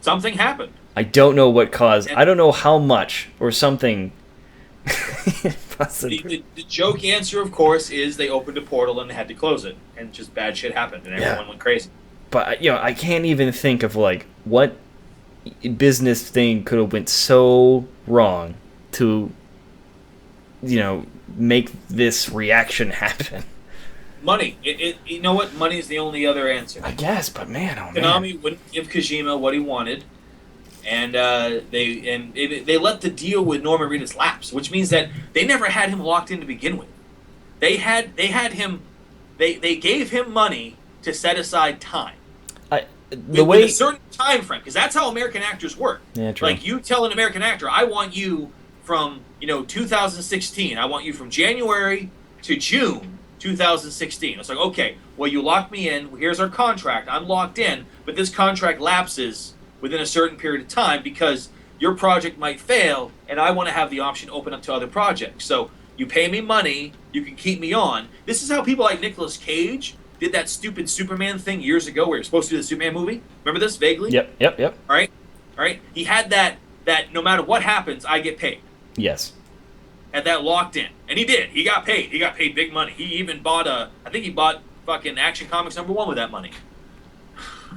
Something happened. I don't know what caused. And I don't know how much or something. the joke answer, of course, is they opened a portal and they had to close it, and just bad shit happened, and everyone went crazy. But I can't even think of like what business thing could have went so wrong to make this reaction happen. Money. You know what? Money is the only other answer. I guess, but man, oh man. Konami wouldn't give Kojima what he wanted, and they let the deal with Norman Reedus lapse, which means that they never had him locked in to begin with. They had him. They gave him money to set aside time. With a certain time frame, because that's how American actors work. Yeah, true. Like, you tell an American actor, I want you from 2016. I want you from January to June 2016. It's like, okay, well, you locked me in. Here's our contract. I'm locked in, but this contract lapses within a certain period of time because your project might fail, and I want to have the option open up to other projects. So you pay me money, you can keep me on. This is how people like Nicolas Cage did that stupid Superman thing years ago where he was supposed to do the Superman movie. Remember this vaguely? Yep. All right. He had that no matter what happens, I get paid. Yes. Had that locked in. And he did. He got paid. He got paid big money. He even bought I think he bought fucking Action Comics #1 with that money.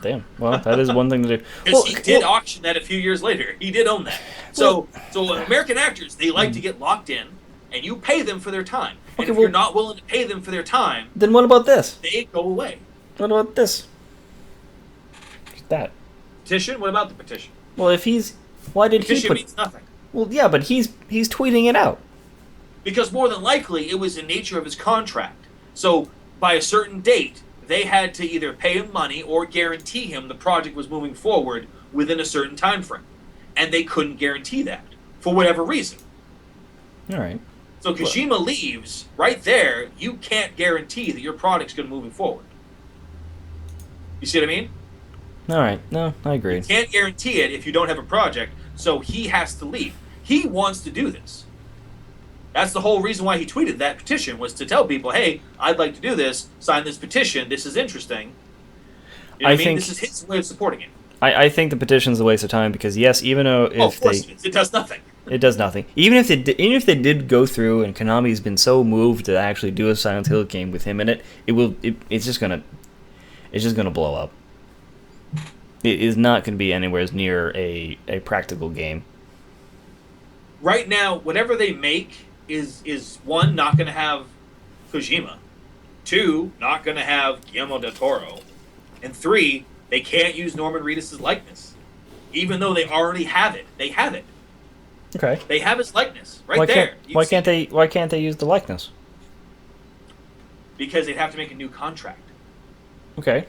Damn. Well, that is one thing to do. Because he did auction that a few years later. He did own that. So American actors, they like to get locked in, and you pay them for their time. And if you're not willing to pay them for their time, then what about this? they go away. What about this? What's that? Petition? What about the petition? Well, why did petition he put? Means nothing. Well, yeah, but he's tweeting it out. Because more than likely, it was the nature of his contract. So by a certain date, they had to either pay him money or guarantee him the project was moving forward within a certain time frame. And they couldn't guarantee that for whatever reason. All right. So Kojima leaves, right there, you can't guarantee that your product's going to move forward. You see what I mean? All right. No, I agree. You can't guarantee it if you don't have a project, so he has to leave. He wants to do this. That's the whole reason why he tweeted that petition, was to tell people, hey, I'd like to do this, sign this petition, this is interesting. You know what I mean? This is his way of supporting it. I think the petition's a waste of time because, yes, even though if it does nothing. It does nothing. Even if they did go through, and Konami's been so moved to actually do a Silent Hill game with him in it, it's just gonna blow up. It is not going to be anywhere near a practical game. Right now, whatever they make is one, not going to have Kojima, two, not going to have Guillermo del Toro, and three, they can't use Norman Reedus' likeness, even though they already have it. They have it. Okay. They have his likeness right there. Why can't they use the likeness? Because they'd have to make a new contract. Okay.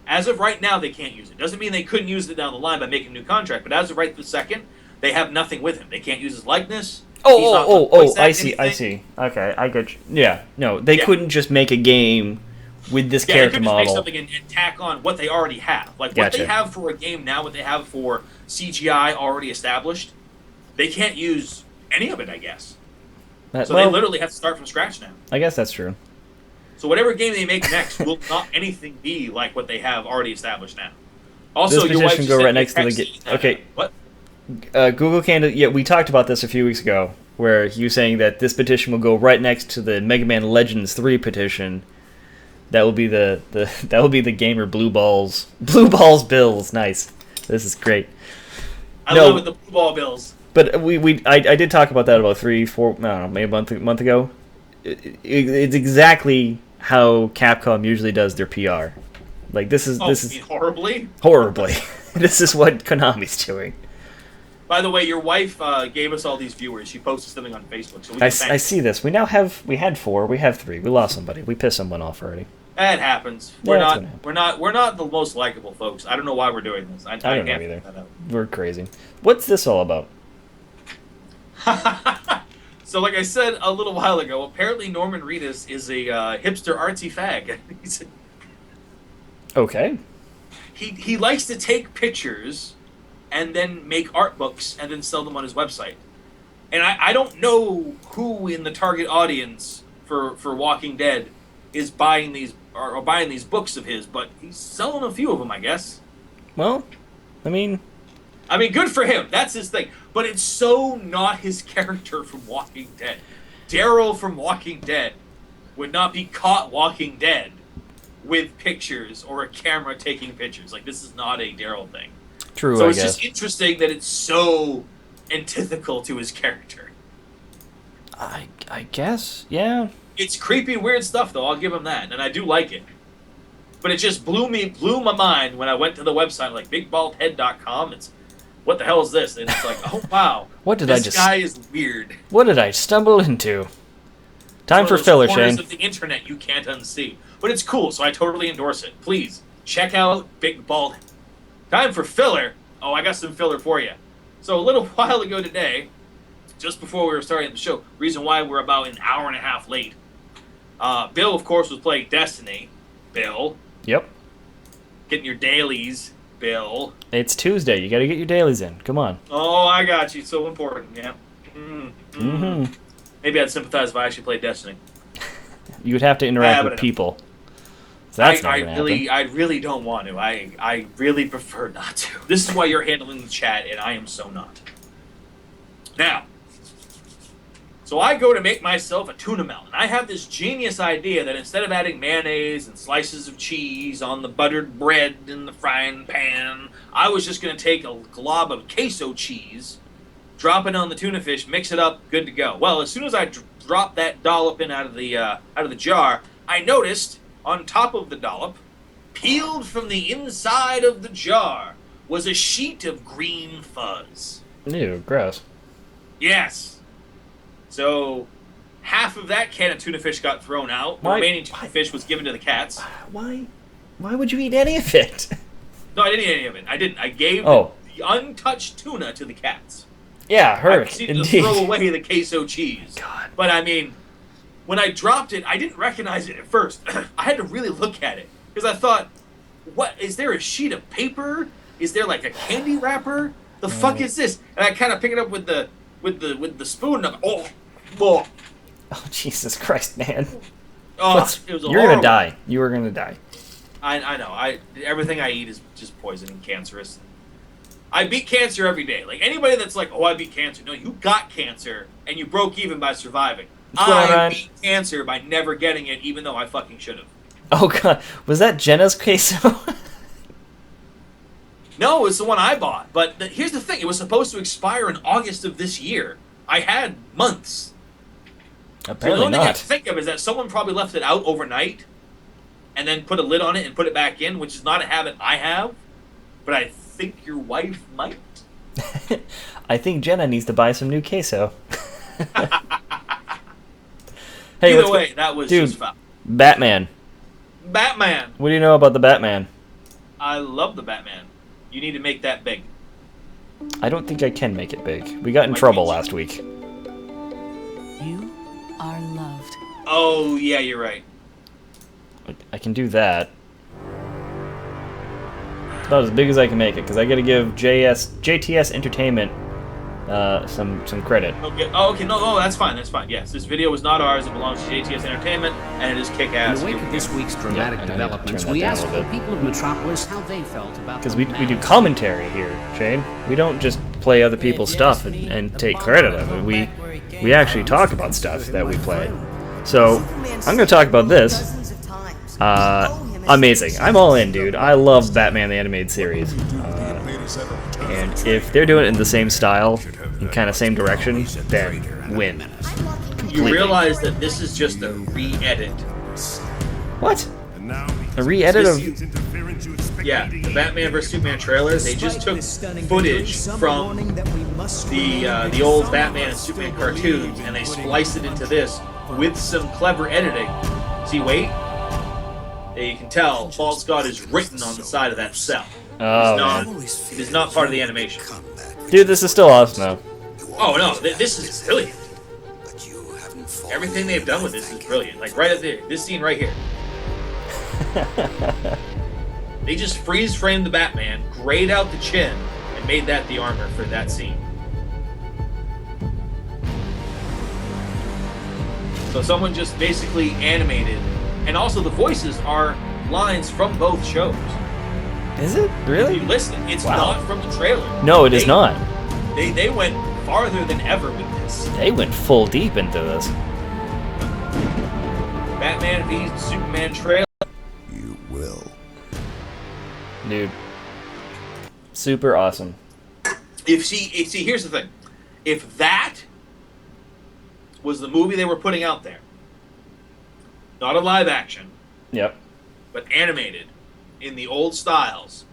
As of right now, they can't use it. Doesn't mean they couldn't use it down the line by making a new contract, but as of right this second, they have nothing with him. They can't use his likeness. I see. Okay, I get you. Yeah, no, they couldn't just make a game with this character they couldn't model. just make something and tack on what they already have. Like, what they have for a game now, what they have for CGI already established, they can't use any of it, I guess. They literally have to start from scratch now. I guess that's true. So whatever game they make next will not anything be like what they have already established now. Also, this your wife petition go right next to the game. Okay. What? Google Canada. Yeah, we talked about this a few weeks ago, where you saying that this petition will go right next to the Mega Man Legends 3 petition. That will be the gamer Blue Balls Bills. Nice. This is great. I love it, the Blue Ball Bills. But I did talk about that about 3-4, I don't know, maybe a month ago. It's exactly how Capcom usually does their PR. Like this is horribly. This is what Konami's doing. By the way, your wife gave us all these viewers. She posted something on Facebook, so I see this. We had 4. We have 3. We lost somebody. We pissed someone off already. That happens. We're not the most likable folks. I don't know why we're doing this. I don't know either. We're crazy. What's this all about? So, like I said a little while ago, apparently Norman Reedus is a hipster artsy fag. Okay. He likes to take pictures and then make art books and then sell them on his website. And I don't know who in the target audience for Walking Dead is buying these or buying these books of his, but he's selling a few of them, I guess. Well, I mean, good for him. That's his thing. But it's so not his character from Walking Dead. Daryl from Walking Dead would not be caught Walking Dead with pictures or a camera taking pictures. Like, this is not a Daryl thing. true, So I it's guess. just interesting that it's so antithetical to his character. I guess, yeah. It's creepy, weird stuff, though. I'll give him that, and I do like it. But it just blew my mind when I went to the website, like bigbaldhead.com. It's, what the hell is this? And it's like, oh wow, this guy is weird. What did I stumble into? Time One for of those filler, corners Shane. of the internet you can't unsee, but it's cool, so I totally endorse it. Please check out Big Bald. Time for filler. Oh, I got some filler for you. So a little while ago today, just before we were starting the show, reason why we're about an hour and a half late. Bill, of course, was playing Destiny. Bill, Yep. getting your dailies. Bill. It's Tuesday. You got to get your dailies in. Come on. Oh, I got you. So important. Yeah. Mm-hmm. Maybe I'd sympathize if I actually played Destiny. You would have to interact with but people. So that's not I going to happen. I really don't want to. I really prefer not to. This is why you're handling the chat, and I am so not. Now, so I go to make myself a tuna melon. I have this genius idea that instead of adding mayonnaise and slices of cheese on the buttered bread in the frying pan, I was just going to take a glob of queso cheese, drop it on the tuna fish, mix it up, good to go. Well, as soon as I dropped that dollop in out of the jar, I noticed on top of the dollop, peeled from the inside of the jar, was a sheet of green fuzz. Ew, gross. Yes. So, half of that can of tuna fish got thrown out. The Why- remaining tuna fish was given to the cats. Why would you eat any of it? No, I didn't eat any of it. I didn't. I gave Oh. the untouched tuna to the cats. Yeah, I hurt. proceeded to Indeed. throw away the queso cheese. God. But I mean, when I dropped it, I didn't recognize it at first. I had to really look at it because I thought, "What is there? A sheet of paper? Is there like a candy wrapper? The fuck is this?" And I kind of pick it up with the spoon. And I'm oh, Oh, Jesus Christ, man. it was You're horrible. gonna die. You are gonna die. I know. Everything I eat is just poison and cancerous. I beat cancer every day. Like anybody that's like, "Oh, I beat cancer." No, you got cancer and you broke even by surviving. What's going I on? beat cancer by never getting it, even though I fucking should have. Oh God, was that Jenna's queso? No, it's the one I bought. But here's the thing: it was supposed to expire in August of this year. I had months. So the Apparently only thing I not. can think of is that someone probably left it out overnight, and then put a lid on it and put it back in, which is not a habit I have. But I think your wife might. I think Jenna needs to buy some new queso. Hey, Either what's way, that was Dude. just foul. Batman. Batman. What do you know about the Batman? I love the Batman. You need to make that big. I don't think I can make it big. We got in Might trouble be. last week. You are loved. Oh, yeah, you're right. I can do that. About as big as I can make it, because I got to give JTS Entertainment some credit. Okay. Oh, okay. No, that's fine. That's fine. Yes, this video was not ours. It belongs to JTS Entertainment, and it is In kick-ass. the wake Here of we this go. week's dramatic and I need to developments, turn that we down a asked little the bit. people of Metropolis how they felt about Because the we do man's- commentary here, Shane. We don't just play other people's stuff and take credit of it. We actually talk about stuff that we play. So, I'm going to talk about this. Amazing. I'm all in, dude. I love Batman the Animated Series. And if they're doing it in the same style, in kind of same direction, then win. You Completely. realize that this is just a re-edit. What? A re-edit of... Yeah, the Batman vs Superman trailer. They just took footage from the old Batman and Superman cartoons, and they spliced it into this with some clever editing. See, wait. There you can tell False God is written on the side of that cell. Oh, It is not part of the animation. dude, this is still awesome, though. Oh no, this is brilliant. Everything they've done with this is brilliant. Like right up there, this scene right here. They just freeze framed the Batman, grayed out the chin, and made that the armor for that scene. So someone just basically animated, and also the voices are lines from both shows. Is it? Really? If you listen, it's Wow. not from the trailer. No, it is not. They went farther than ever with this. They went full deep into this. Batman v Superman trailer. You will. Dude. Super awesome. See, here's the thing. If that was the movie they were putting out there, not a live action, Yep. but animated in the old styles,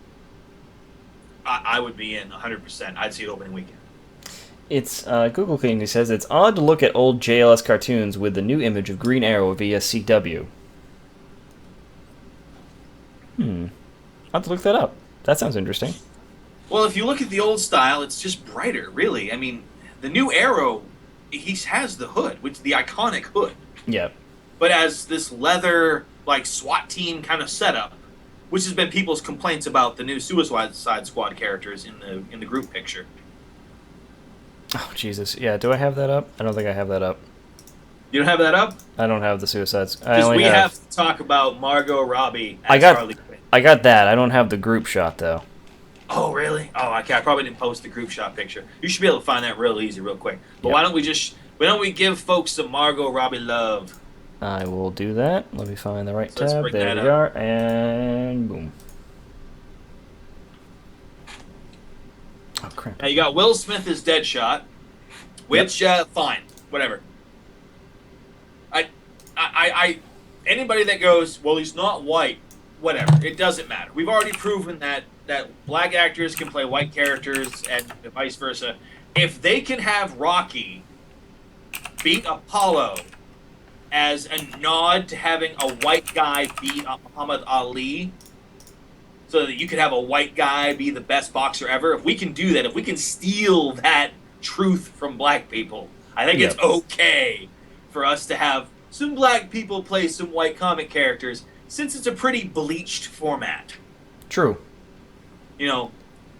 I would be in 100%. I'd see it opening weekend. It's, Google King says, it's odd to look at old JLS cartoons with the new image of Green Arrow via CW. I'll have to look that up. That sounds interesting. Well, if you look at the old style, it's just brighter, really. I mean, the new Arrow, he has the hood, which is the iconic hood, Yep. but as this leather, like, SWAT team kind of setup, which has been people's complaints about the new Suicide Squad characters in the group picture. Oh, Jesus. Yeah, do I have that up? I don't think I have that up. You don't have that up? I don't have the Suicides. Because we have to talk about Margot Robbie as I got- Harley Quinn. I got that. I don't have the group shot, though. Oh, really? Oh, okay. I probably didn't post the group shot picture. You should be able to find that real easy, real quick. But Yep. why don't we give folks some Margot Robbie love? I will do that. Let me find the right So let's tab. bring There that we up. are, and boom. Oh, crap. Now you got Will Smith as Deadshot, which fine, whatever. I anybody that goes, well, he's not white, whatever. It doesn't matter. We've already proven that black actors can play white characters and vice versa. If they can have Rocky beat Apollo as a nod to having a white guy beat Muhammad Ali, so that you could have a white guy be the best boxer ever. If we can do that, if we can steal that truth from black people, I think it's okay for us to have some black people play some white comic characters, since it's a pretty bleached format. True. You know,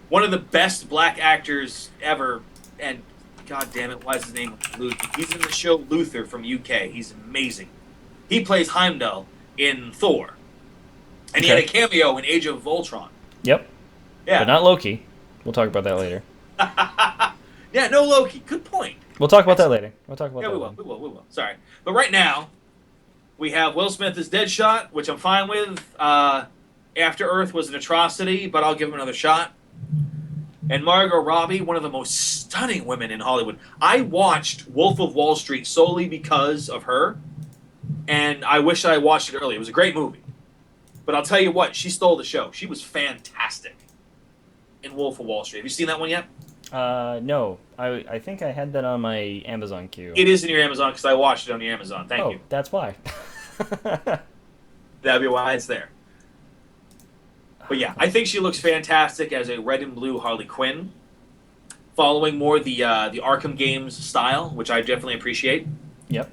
one of the best black actors ever, and god damn it, why is his name Luther? He's in the show Luther from UK. He's amazing. He plays Heimdall in Thor. And he had a cameo in Age of Ultron. Yep. Yeah. But not Loki. We'll talk about that later. Yeah, no Loki. Good point. We'll talk about that later. We'll talk about Yeah, that we later. will. We will. Sorry. But right now, we have Will Smith as Deadshot, which I'm fine with. After Earth was an atrocity, but I'll give him another shot. And Margot Robbie, one of the most stunning women in Hollywood. I watched Wolf of Wall Street solely because of her, and I wish I watched it earlier. It was a great movie. But I'll tell you what, she stole the show. She was fantastic in Wolf of Wall Street. Have you seen that one yet? No. I think I had that on my Amazon queue. It is in your Amazon because I watched it on your Amazon. Thank you. That's why. That'd be why it's there. But yeah, I think she looks fantastic as a red and blue Harley Quinn, following more the Arkham games style, which I definitely appreciate. Yep.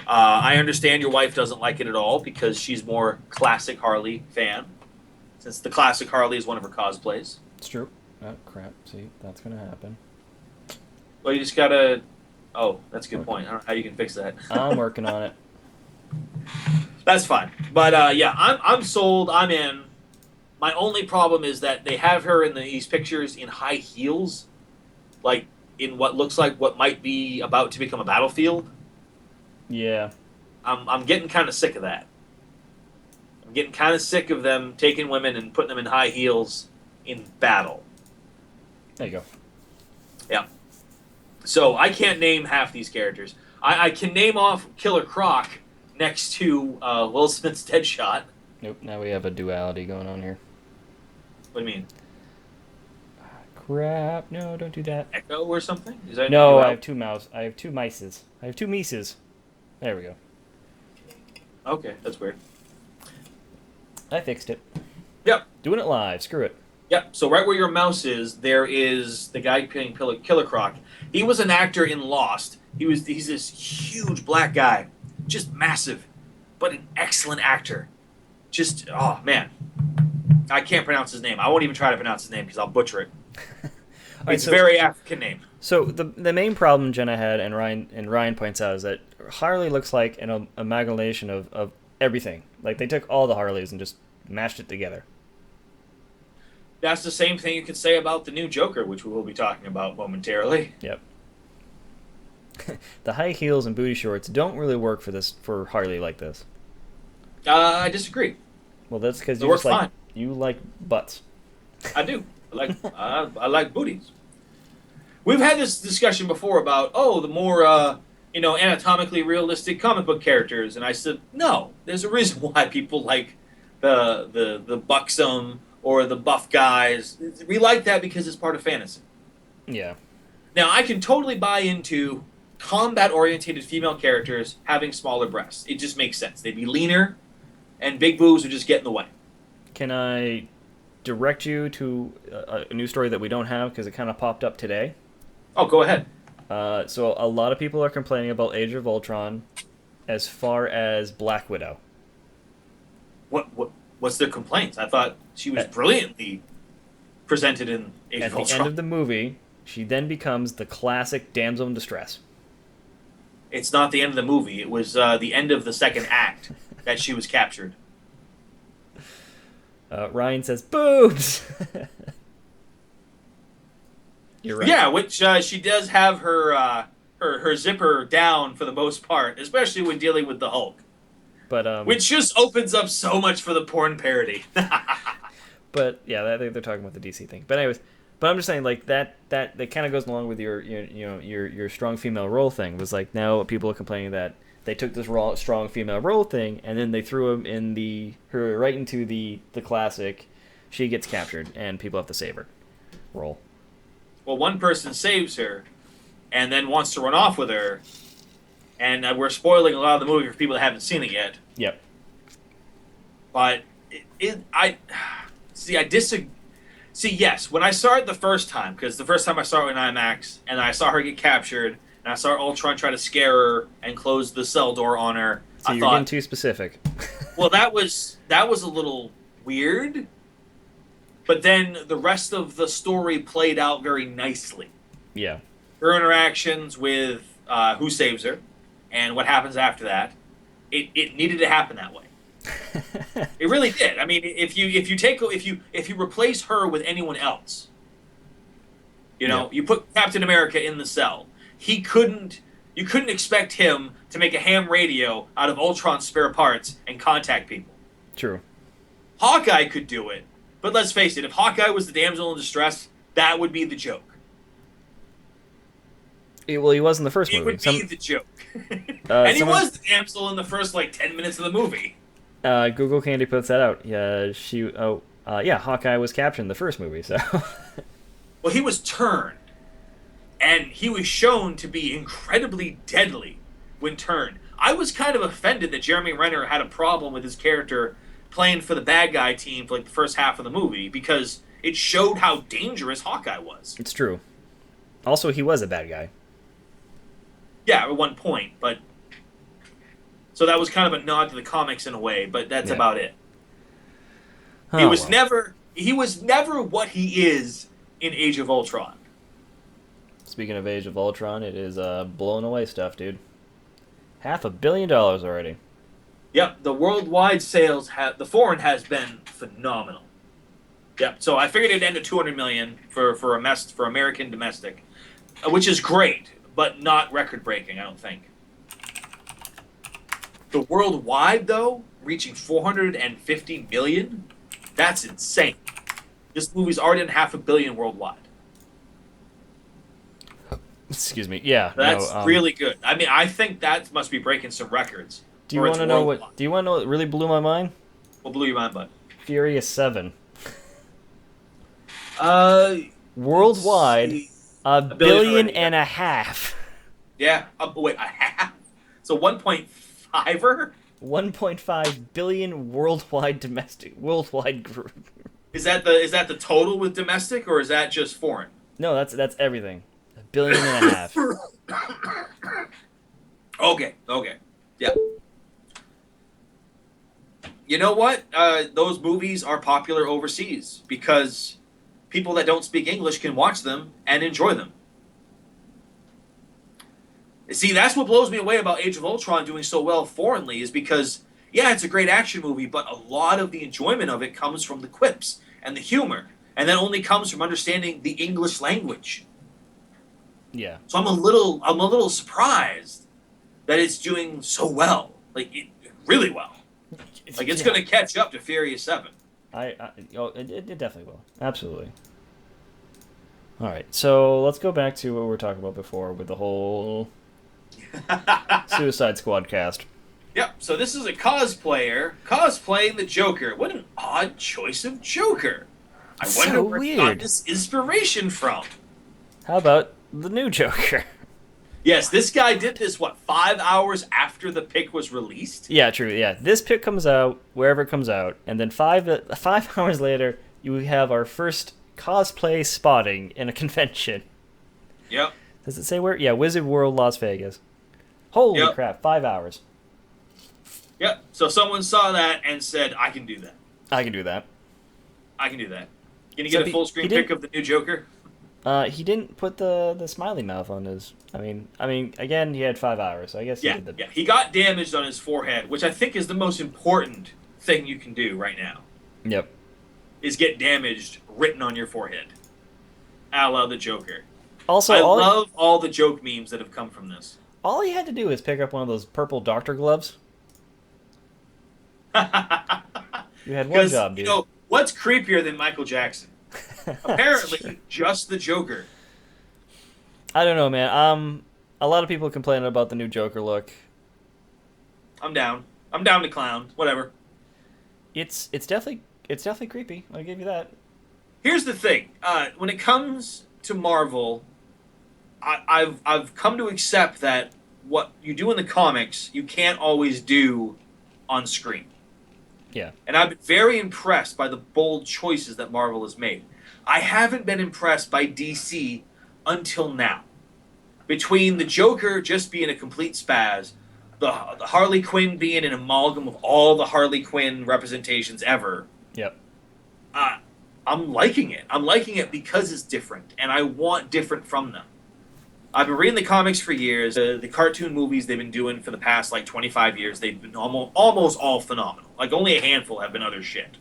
I understand your wife doesn't like it at all because she's more classic Harley fan, since the classic Harley is one of her cosplays. It's true. Oh, crap. See, that's going to happen. Well, you just gotta... Oh, that's a good point. I don't know how you can fix that. I'm working on it. That's fine. But yeah, I'm sold. I'm in. My only problem is that they have her in these pictures in high heels, like in what looks like what might be about to become a battlefield. Yeah. I'm getting kind of sick of that. I'm getting kind of sick of them taking women and putting them in high heels in battle. There you go. Yeah. So I can't name half these characters. I can name off Killer Croc next to Will Smith's Deadshot. Nope. Now we have a duality going on here. What do you mean? Crap. No, don't do that. Echo or something? Is that No, dual- I have two mouse. I have two mices. I have two Mises. There we go. Okay, that's weird. I fixed it. Yep. Doing it live. Screw it. Yep. So right where your mouse is, there is the guy playing Killer Croc. He was an actor in Lost. He's this huge black guy, just massive, but an excellent actor. Just oh man. I can't pronounce his name. I won't even try to pronounce his name because I'll butcher it. right, It's a very African name. So the main problem Jenna had, and Ryan points out, is that Harley looks like an amalgamation of everything. Like they took all the Harleys and just mashed it together. That's the same thing you could say about the new Joker, which we will be talking about momentarily. Yep. The high heels and booty shorts don't really work for Harley like this. I disagree. Well, that's because They work fine. You like butts. I do. I like booties. We've had this discussion before about the more anatomically realistic comic book characters, and I said no. There's a reason why people like the buxom or the buff guys. We like that because it's part of fantasy. Yeah. Now I can totally buy into combat-oriented female characters having smaller breasts. It just makes sense. They'd be leaner, and big boobs would just get in the way. Can I direct you to a news story that we don't have because it kind of popped up today? Oh, go ahead. So a lot of people are complaining about Age of Ultron as far as Black Widow. What's their complaints? I thought she was brilliantly presented in Age of Ultron. At the end of the movie, she then becomes the classic damsel in distress. It's not the end of the movie. It was the end of the second act that she was captured. Ryan says, boobs! You're right. Yeah, which she does have her zipper down for the most part, especially when dealing with the Hulk. But which just opens up so much for the porn parody. But yeah, they're talking about the DC thing. But anyways, I'm just saying like that kind of goes along with your strong female role thing. Was like now people are complaining that they took this strong female role thing and then they threw her right into the classic. She gets captured and people have to save her role. Well, one person saves her, and then wants to run off with her, and we're spoiling a lot of the movie for people that haven't seen it yet. Yep. But I disagree. See, yes, when I saw it the first time, because the first time I saw it in IMAX, and I saw her get captured, and I saw Ultron try to scare her and close the cell door on her. So you're getting too specific. Well, that was a little weird. But then the rest of the story played out very nicely. Yeah. Her interactions with who saves her, and what happens after that, it needed to happen that way. It really did. I mean, if you replace her with anyone else, you put Captain America in the cell, you couldn't expect him to make a ham radio out of Ultron's spare parts and contact people. True. Hawkeye could do it. But let's face it, if Hawkeye was the damsel in distress, that would be the joke. Well, he was in the first movie. It would be the joke. He was the damsel in the first, 10 minutes of the movie. Google Candy puts that out. Yeah, Hawkeye was captured in the first movie, so... Well, he was turned. And he was shown to be incredibly deadly when turned. I was kind of offended that Jeremy Renner had a problem with his character playing for the bad guy team for the first half of the movie because it showed how dangerous Hawkeye was. It's true. Also, he was a bad guy. Yeah, at one point, but so that was kind of a nod to the comics in a way, but that's about it. He was never what he is in Age of Ultron. Speaking of Age of Ultron, it is blown away stuff, dude. $500 million already. Yep, the worldwide sales the foreign has been phenomenal. Yep, so I figured it'd end at $200 million for American domestic, which is great, but not record breaking, I don't think. The worldwide though, reaching $450 million, that's insane. This movie's already done $500 million worldwide. Excuse me. Yeah, that's really good. I mean, I think that must be breaking some records. Do you want to know what? Do you want to know what really blew my mind? What blew your mind, bud? Furious 7. Worldwide, $1.5 billion. Yeah. Wait, a half? So 1.5er? 1.5 billion worldwide group. Is that the total with domestic, or is that just foreign? No, that's everything. $1.5 billion. Okay. Yeah. You know what? Those movies are popular overseas because people that don't speak English can watch them and enjoy them. See, that's what blows me away about Age of Ultron doing so well foreignly is because, yeah, it's a great action movie, but a lot of the enjoyment of it comes from the quips and the humor, and that only comes from understanding the English language. Yeah. So I'm a little surprised that it's doing so well, really well. Like it's going to catch up to Furious 7. It definitely will. Absolutely. All right, so let's go back to what we were talking about before with the whole Suicide Squad cast. Yep, so this is a cosplayer cosplaying the Joker. What an odd choice of Joker. I wonder So where he got weird. this inspiration from. How about the new Joker? Yes, this guy did this, 5 hours after the pic was released? Yeah, true. Yeah, this pick comes out wherever it comes out, and then five hours later, you have our first cosplay spotting in a convention. Yep. Does it say where? Yeah, Wizard World, Las Vegas. Holy Yep. crap! 5 hours. Yep. So someone saw that and said, I can do that. I can do that. I can do that. Can you Except get a full screen he pic didn't- of the new Joker? He didn't put the smiley mouth on his. I mean, again, he had 5 hours, so I guess he Yeah, did the. yeah. He got damaged on his forehead, which I think is the most important thing you can do right now, Yep. is get damaged written on your forehead. A la the Joker. Also, I love all the joke memes that have come from this. all he had to do is pick up one of those purple doctor gloves. You had one Because, job, dude. what's creepier than Michael Jackson? Apparently, just the Joker. I don't know, man. A lot of people complaining about the new Joker look. I'm down. I'm down to clown. Whatever. It's definitely creepy. I'll give you that. Here's the thing. When it comes to Marvel, I've come to accept that what you do in the comics, you can't always do on screen. Yeah. And I've been very impressed by the bold choices that Marvel has made. I haven't been impressed by DC until now. Between the Joker just being a complete spaz, the Harley Quinn being an amalgam of all the Harley Quinn representations ever, Yep. I'm liking it. I'm liking it because it's different, and I want different from them. I've been reading the comics for years. The cartoon movies they've been doing for the past 25 years, they've been almost all phenomenal. Only a handful have been other shit.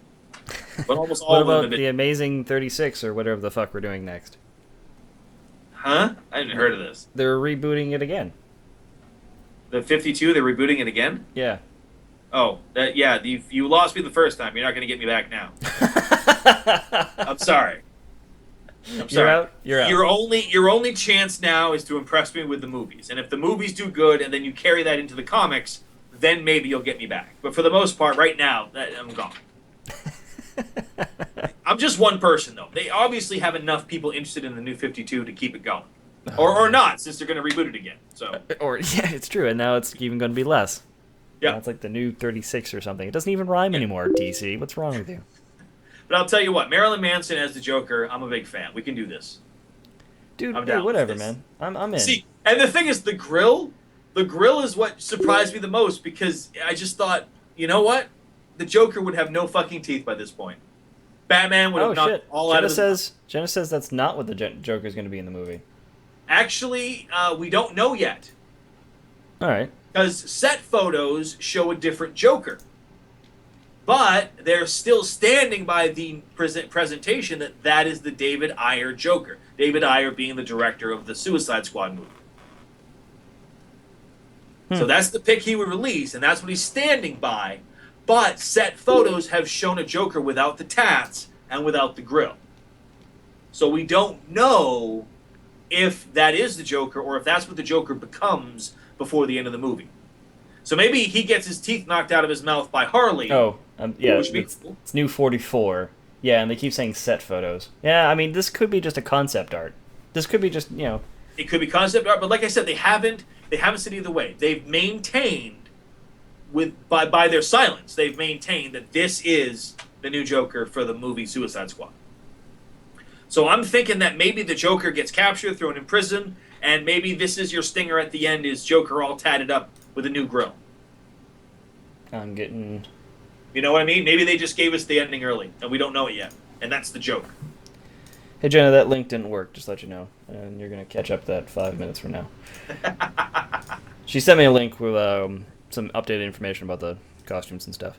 But almost all What of them about have been... the Amazing 36 or whatever the fuck we're doing next? Huh? I hadn't heard of this. They're rebooting it again. The 52, they're rebooting it again? Yeah. Oh, you lost me the first time. You're not going to get me back now. I'm sorry. You're out. You're out. Your only chance now is to impress me with the movies. And if the movies do good and then you carry that into the comics, then maybe you'll get me back. But for the most part, right now, I'm gone. I'm just one person, though. They obviously have enough people interested in the new 52 to keep it going. Or not, since they're going to reboot it again. So Or yeah, it's true, and now it's even going to be less. yeah. Now it's like the new 36 or something. It doesn't even rhyme anymore, DC. What's wrong with you? But I'll tell you what, Marilyn Manson as the Joker, I'm a big fan. We can do this. Dude, I'm down whatever, with this. man. I'm in. See, and the thing is, the grill is what surprised me the most because I just thought, you know what? The Joker would have no fucking teeth by this point. Batman would have knocked shit. all out of his... Jenna says that's not what the Joker's going to be in the movie. Actually, we don't know yet. All right. Because set photos show a different Joker. But they're still standing by the presentation that is the David Ayer Joker. David Ayer being the director of the Suicide Squad movie. So that's the pick he would release, and that's what he's standing by. But set photos have shown a Joker without the tats and without the grill. So we don't know if that is the Joker or if that's what the Joker becomes before the end of the movie. So maybe he gets his teeth knocked out of his mouth by Harley. Oh, yeah. Which means It's new 44. Yeah, and they keep saying set photos. Yeah, I mean, this could be just a concept art. This could be just, it could be concept art, but like I said, they haven't said either way. They've maintained by their silence, they've maintained that this is the new Joker for the movie Suicide Squad. So I'm thinking that maybe the Joker gets captured, thrown in prison, and maybe this is your stinger at the end is Joker all tatted up with a new grill. I'm getting You know what I mean? Maybe they just gave us the ending early, and we don't know it yet. And that's the joke. Hey, Jenna, that link didn't work, just to let you know. And you're going to catch up that 5 minutes from now. She sent me a link with some updated information about the costumes and stuff.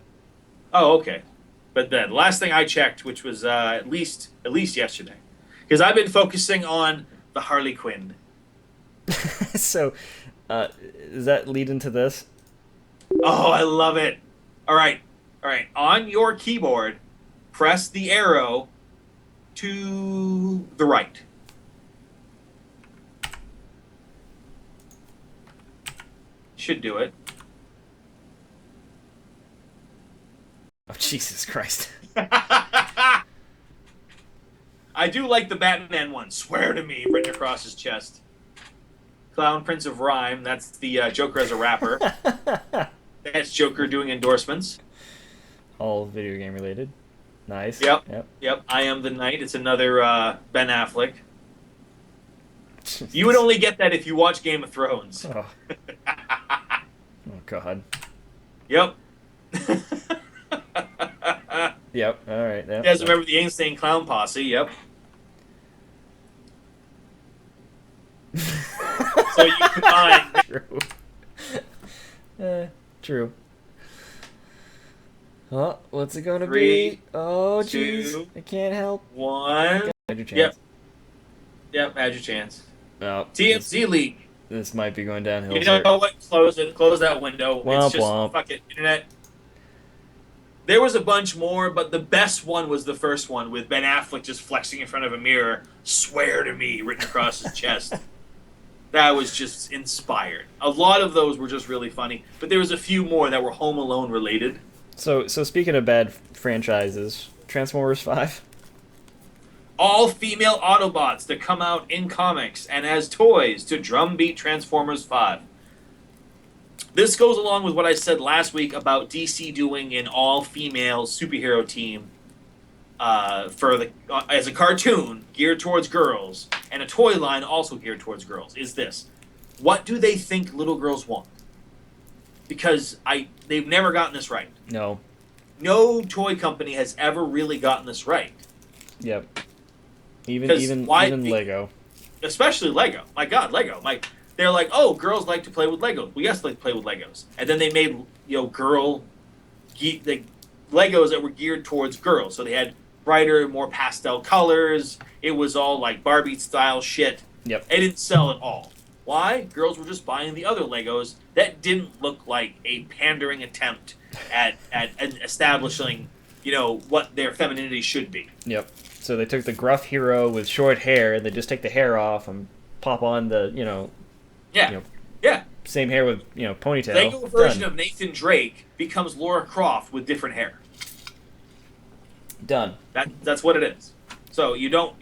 Oh, okay. But the last thing I checked, which was at least yesterday, because I've been focusing on the Harley Quinn. So, does that lead into this? Oh, I love it. All right. On your keyboard, press the arrow to the right. Should do it. Oh, Jesus Christ. I do like the Batman one. Swear to me, written across his chest. Clown Prince of Rhyme. That's the Joker as a rapper. That's Joker doing endorsements. All video game related. Nice. Yep. I Am the Knight. It's another Ben Affleck. You would only get that if you watch Game of Thrones. Oh, God. Yep. Yep. All right. Yep. You guys remember the Insane Clown Posse? Yep. So you combine. True. True. Oh, what's it gonna 3, be? Oh, 2, jeez. I can't help. 1. Had your chance. Yep. Had your chance. No, TMZ leak. this might be going downhill. You know what? Close it. Close that window. Womp It's just womp. fuck it. Internet. There was a bunch more, but the best one was the first one with Ben Affleck just flexing in front of a mirror. Swear to me, written across his chest. That was just inspired. A lot of those were just really funny, but there was a few more that were Home Alone related. So speaking of bad franchises, Transformers 5. All female Autobots that come out in comics and as toys to drumbeat Transformers 5. This goes along with what I said last week about DC doing an all-female superhero team as a cartoon geared towards girls and a toy line also geared towards girls. Is this: what do they think little girls want? Because they've never gotten this right. No. No toy company has ever really gotten this right. Yep. Even Lego. Especially Lego. My God, Lego. They're like, oh, girls like to play with Legos. Well, yes, they like to play with Legos. And then they made, Legos that were geared towards girls. So they had brighter, more pastel colors. It was all like Barbie-style shit. Yep. It didn't sell at all. Why? Girls were just buying the other Legos that didn't look like a pandering attempt at establishing, what their femininity should be. Yep. So they took the gruff hero with short hair, and they just take the hair off and pop on the, Yeah. same hair with, ponytail. Lego version Done. of Nathan Drake becomes Laura Croft with different hair. Done. That's what it is. So you don't.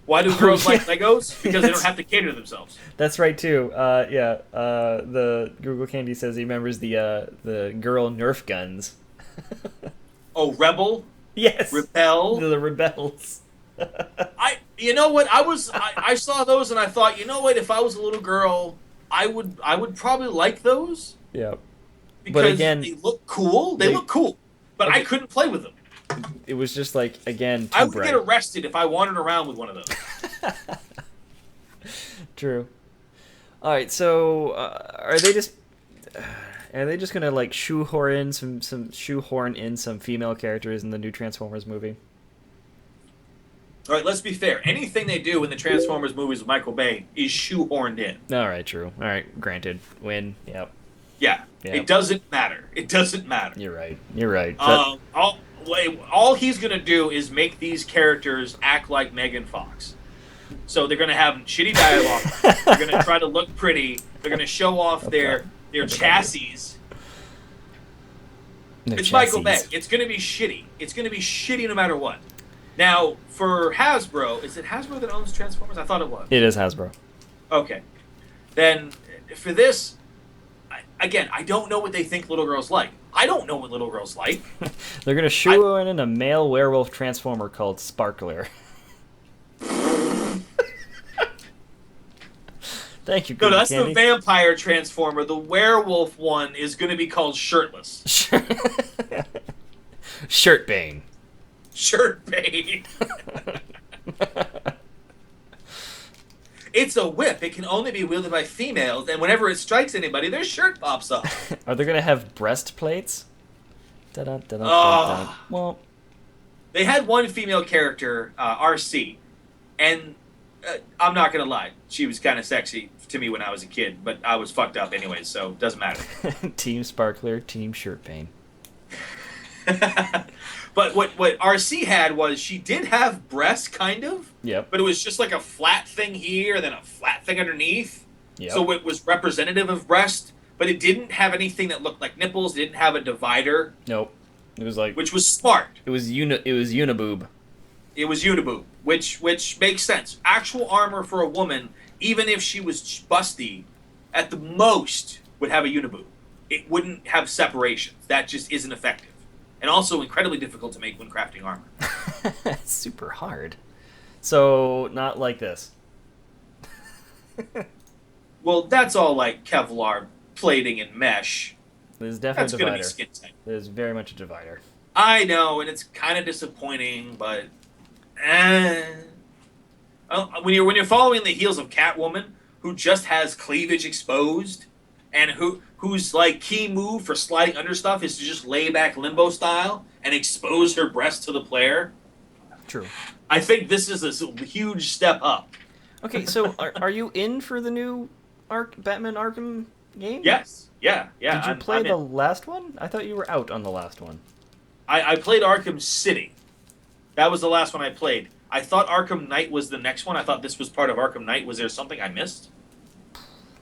Why do girls like Legos? Because they don't have to cater to themselves. That's right too. The Google Candy says he remembers the girl Nerf guns. Oh, Rebel, Yes. Rebel. The rebels. You know what? I saw those and I thought, if I was a little girl, I would probably like those. Yeah. Because But again, they look cool. They look cool, but I couldn't play with them. it was just like, again, too I would bright. get arrested if I wandered around with one of those. True. All right, so are they just gonna like shoehorn in some female characters in the new Transformers movie? All right, let's be fair. Anything they do in the Transformers movies with Michael Bay is shoehorned in. All right, true. All right, granted. Win. Yep. Yeah. It doesn't matter. It doesn't matter. You're right. All he's gonna do is make these characters act like Megan Fox. So they're gonna have shitty dialogue. They're gonna try to look pretty. They're gonna show off their chassis. It's Michael Bay. It's gonna be shitty. It's gonna be shitty no matter what. Now, for Hasbro, is it Hasbro that owns Transformers? I thought it was. It is Hasbro. Okay. Then, for this, I don't know what they think little girls like. I don't know what little girls like. They're gonna shoehorn in a male werewolf transformer called Sparkler. Thank you, No, Cookie that's Candy. the vampire transformer. The werewolf one is going to be called Shirtless. Shirtbane. Shirtbane. It's a whip. It can only be wielded by females, and whenever it strikes anybody, their shirt pops up. Are they gonna have breastplates? Oh. Well, They had one female character, RC, and I'm not gonna lie, she was kind of sexy to me when I was a kid, but I was fucked up anyways, so it doesn't matter. Team Sparkler, Team Shirtbane. But what RC had was she did have breasts, kind of. Yep. But it was just like a flat thing here, then a flat thing underneath. Yep. So it was representative of breast, but it didn't have anything that looked like nipples. It didn't have a divider. Nope. It was like which was smart. It was uniboob. It was uniboob, which makes sense. Actual armor for a woman, even if she was busty, at the most would have a uniboob. It wouldn't have separations. That just isn't effective. And also incredibly difficult to make when crafting armor. It's super hard. So, not like this. Well, that's all like Kevlar plating and mesh. There's definitely That's a going to divider. be skin tight. There's very much a divider. I know, and it's kind of disappointing, but when you're following the heels of Catwoman, who just has cleavage exposed, and whose like key move for sliding under stuff is to just lay back limbo style and expose her breast to the player. True. I think this is a huge step up. Okay, so are you in for the new Batman Arkham game? Yes. Yeah. Did you play I'm the in. last one? I thought you were out on the last one. I played Arkham City. That was the last one I played. I thought Arkham Knight was the next one. I thought this was part of Arkham Knight. Was there something I missed?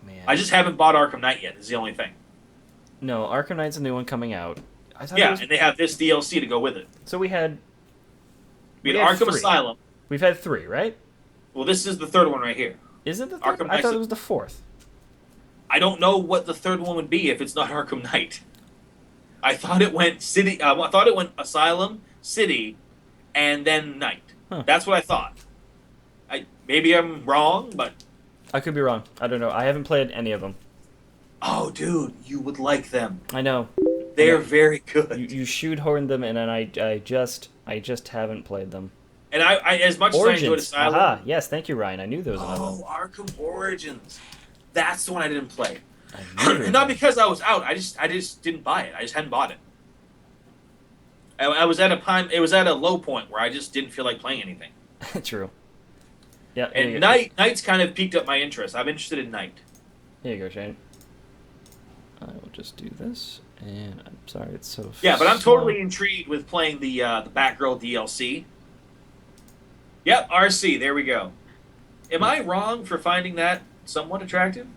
Man. I just haven't bought Arkham Knight yet, is the only thing. No, Arkham Knight's a new one coming out. I thought Yeah, and they have this DLC to go with it. So we had Arkham three. Asylum. We've had 3, right? Well, this is the third one right here. Is it the third? Arkham I thought Knight's it was the 4th. I don't know what the third one would be if it's not Arkham Knight. I thought it went City. I thought it went Asylum, City, and then Knight. Huh. That's what I thought. Maybe I'm wrong, but I could be wrong. I don't know. I haven't played any of them. oh, dude, you would like them. I know. They're very good. You shoehorned them, and then I just haven't played them. And I as much Origins. as I enjoyed Asylum. Aha, yes, thank you, Ryan. I knew there was another one. Oh, Arkham Origins. That's the one I didn't play. I knew there was Not one. because I was out. I just didn't buy it. I just hadn't bought it. I was at a time. It was at a low point where I just didn't feel like playing anything. True. Yeah. And Knight's kind of piqued up my interest. I'm interested in Knight. Here you go, Shane. I will just do this, and I'm sorry it's so. Yeah, but I'm slow. totally intrigued with playing the Batgirl DLC. Yep, RC. There we go. Am I wrong for finding that somewhat attractive?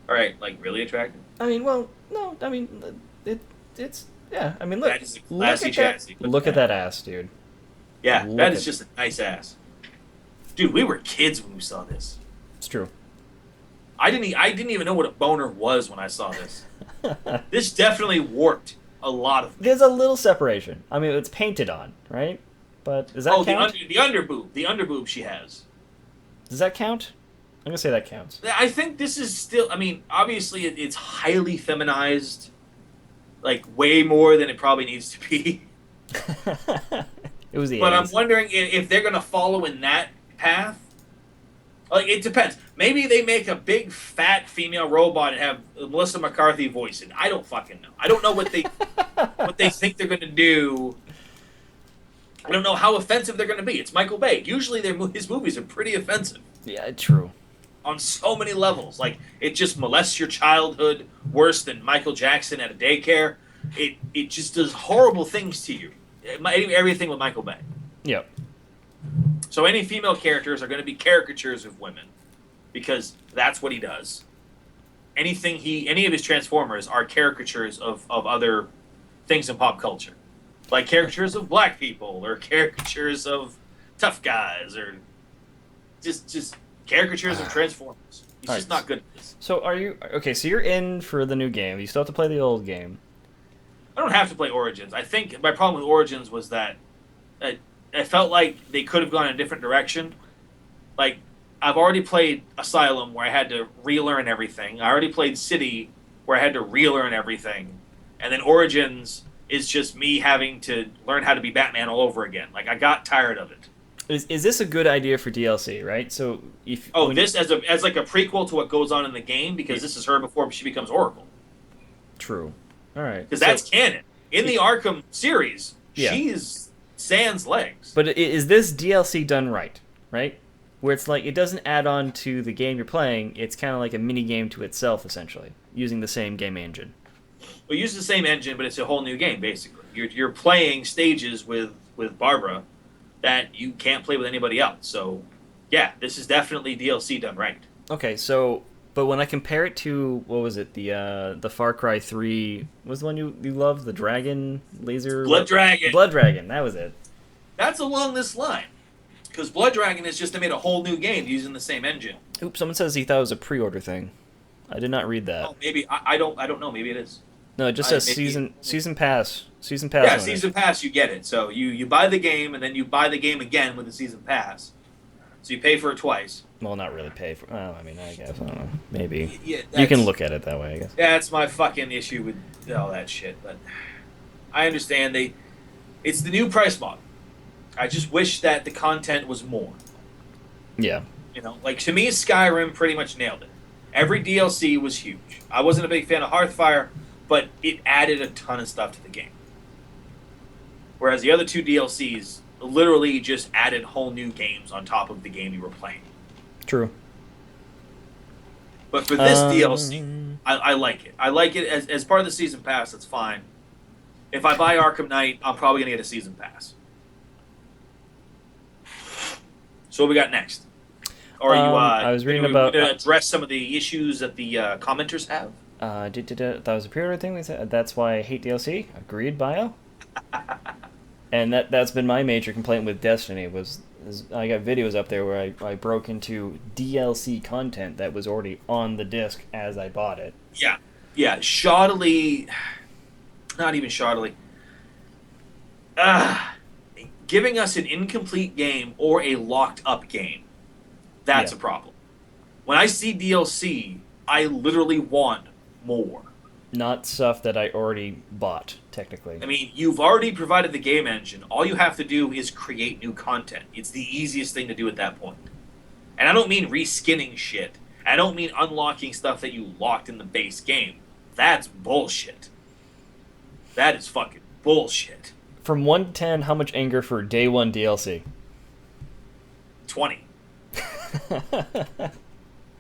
All right, like really attractive. I mean, well, no. I mean, it's yeah. I mean, look. That is a Look classy at that. chassis, but- Look at that ass, dude. Yeah, Look that at is just a nice ass. Dude, we were kids when we saw this. It's true. I didn't even know what a boner was when I saw this. This definitely warped a lot of. There's a little separation. I mean, it's painted on, right? But does that Oh, count? the underboob she has. Does that count? I'm gonna say that counts. I think this is still. I mean, obviously it's highly feminized, like way more than it probably needs to be. It was the But 80s. I'm wondering if they're gonna follow in that path. Like it depends. Maybe they make a big fat female robot and have Melissa McCarthy voice it. I don't fucking know. I don't know what they think they're gonna do. I don't know how offensive they're gonna be. It's Michael Bay. Usually his movies are pretty offensive Yeah, true. on so many levels. Like it just molests your childhood worse than Michael Jackson at a daycare. It just does horrible things to you. Everything with Michael Bay. Yep. So any female characters are going to be caricatures of women, because that's what he does. Any of his Transformers are caricatures of other things in pop culture, like caricatures of black people or caricatures of tough guys or just caricatures of Transformers. He's All just right. not good at this. So are you okay? So you're in for the new game. You still have to play the old game. I don't have to play Origins. I think my problem with Origins was that I felt like they could have gone in a different direction. Like, I've already played Asylum, where I had to relearn everything. I already played City, where I had to relearn everything. And then Origins is just me having to learn how to be Batman all over again. Like, I got tired of it. Is this a good idea for DLC, right? So if this as like a prequel to what goes on in the game, because this is her before she becomes Oracle. True. All right. Because that's canon. In the Arkham series, Yeah. she's Sans legs. But is this DLC done right? Right? Where it's like it doesn't add on to the game you're playing. It's kind of like a mini game to itself, essentially, using the same game engine. We use the same engine, but it's a whole new game, basically. You're playing stages with Barbara that you can't play with anybody else. So, yeah, this is definitely DLC done right. Okay, so but when I compare it to what was it, the Far Cry 3, what was the one you loved, the dragon laser Blood Dragon. Blood Dragon, that was it. That's along this line, because Blood Dragon has just made a whole new game using the same engine. Oops, someone says he thought it was a pre-order thing. I did not read that. Oh, maybe I don't know. Maybe it is. No, it just says season pass. Season pass. Yeah, season pass. You get it. So you buy the game, and then you buy the game again with the season pass. So you pay for it twice. Well, not really pay for. Well, I mean, I guess I don't know. Maybe Yeah, you can look at it that way. I guess. Yeah, that's my fucking issue with all that shit. But I understand it's the new price model. I just wish that the content was more. Yeah. You know, like to me, Skyrim pretty much nailed it. Every DLC was huge. I wasn't a big fan of Hearthfire, but it added a ton of stuff to the game. Whereas the other two DLCs literally just added whole new games on top of the game you were playing. True. But for this DLC, I like it. I like it as part of the season pass. That's fine. If I buy Arkham Knight, I'm probably gonna get a season pass. So what we got next? Or are you? I was reading about to address some of the issues that the commenters have. That was a pre-order thing. We said that's why I hate DLC. Agreed, bio. And that's been my major complaint with Destiny was I got videos up there where I broke into DLC content that was already on the disc as I bought it. Yeah, shoddily, not even shoddily. Giving us an incomplete game or a locked up game, that's a problem. When I see DLC, I literally want more. Not stuff that I already bought, technically. I mean, you've already provided the game engine. All you have to do is create new content. It's the easiest thing to do at that point. And I don't mean reskinning shit. I don't mean unlocking stuff that you locked in the base game. That's bullshit. That is fucking bullshit. From 1 to 10, how much anger for day 1 DLC? 20.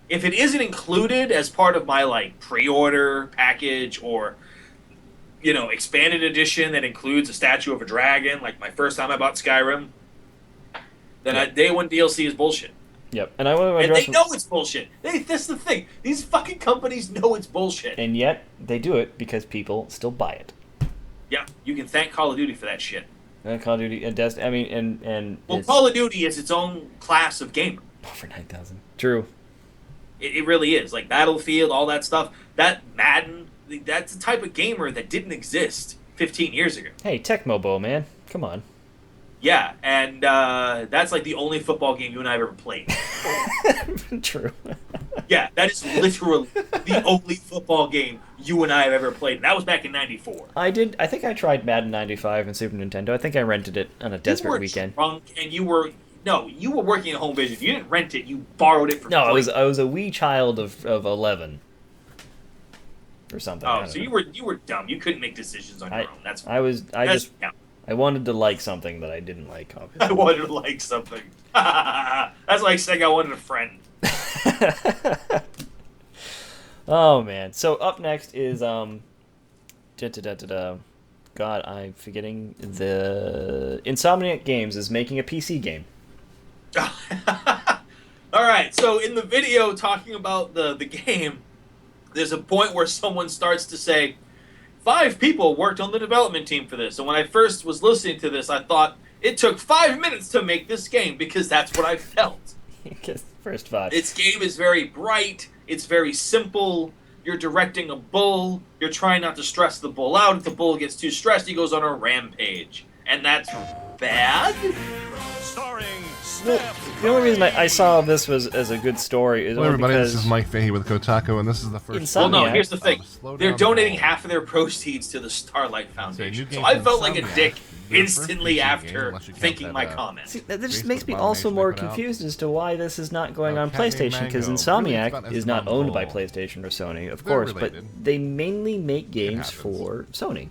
If it isn't included as part of my like pre-order package or expanded edition that includes a statue of a dragon, like my first time I bought Skyrim, then day 1 DLC is bullshit. Yep, and I want to address. And they know it's bullshit. That's the thing. These fucking companies know it's bullshit. And yet they do it because people still buy it. Yeah, you can thank Call of Duty for that shit. And Call of Duty and Destiny. I mean, and well, Call of Duty is its own class of gamer. For 9,000. True. It really is. Like Battlefield, all that stuff. That Madden, that's the type of gamer that didn't exist 15 years ago. Hey, Tecmo Bowl, man. Come on. Yeah, and that's like the only football game you and I have ever played. True. Yeah, that is literally the only football game you and I have ever played. And that was back in '94. I think I tried Madden 95 and Super Nintendo. I think I rented it on a desperate weekend. Drunk and you were working at Home Vision. You didn't rent it. You borrowed it from. No, I was a wee child of 11 or something. Oh, so you were dumb. You couldn't make decisions on your own. That's fine. I wanted to like something that I didn't like, obviously. I wanted to like something. That's like saying I wanted a friend. Oh man! So up next is God, I'm forgetting. The Insomniac Games is making a PC game. All right. So in the video talking about the game, there's a point where someone starts to say, 5 people worked on the development team for this. And when I first was listening to this, I thought it took 5 minutes to make this game because that's what I felt. First 5. This game is very bright. It's very simple. You're directing a bull. You're trying not to stress the bull out. If the bull gets too stressed, he goes on a rampage. And that's bad. Starring The only reason I saw this was as a good story is Hello, only everybody. because This is Mike Fahey with Kotaku, and this is the first. Well, no, Insomniac. here's the thing. Slow They're down, donating Paul. half of their proceeds to the Starlight New Foundation. game So I from felt like a Insomniac. dick Their first instantly PC game, after unless you count thinking that, my comment. See, that just Facebook makes me Abomination also they more put out. confused as to why this is not going on Cat named PlayStation, because Mango. Really, it's Insomniac about is not owned by Escobar. PlayStation or Sony, of They're course, related. but they mainly make games happens. for Sony.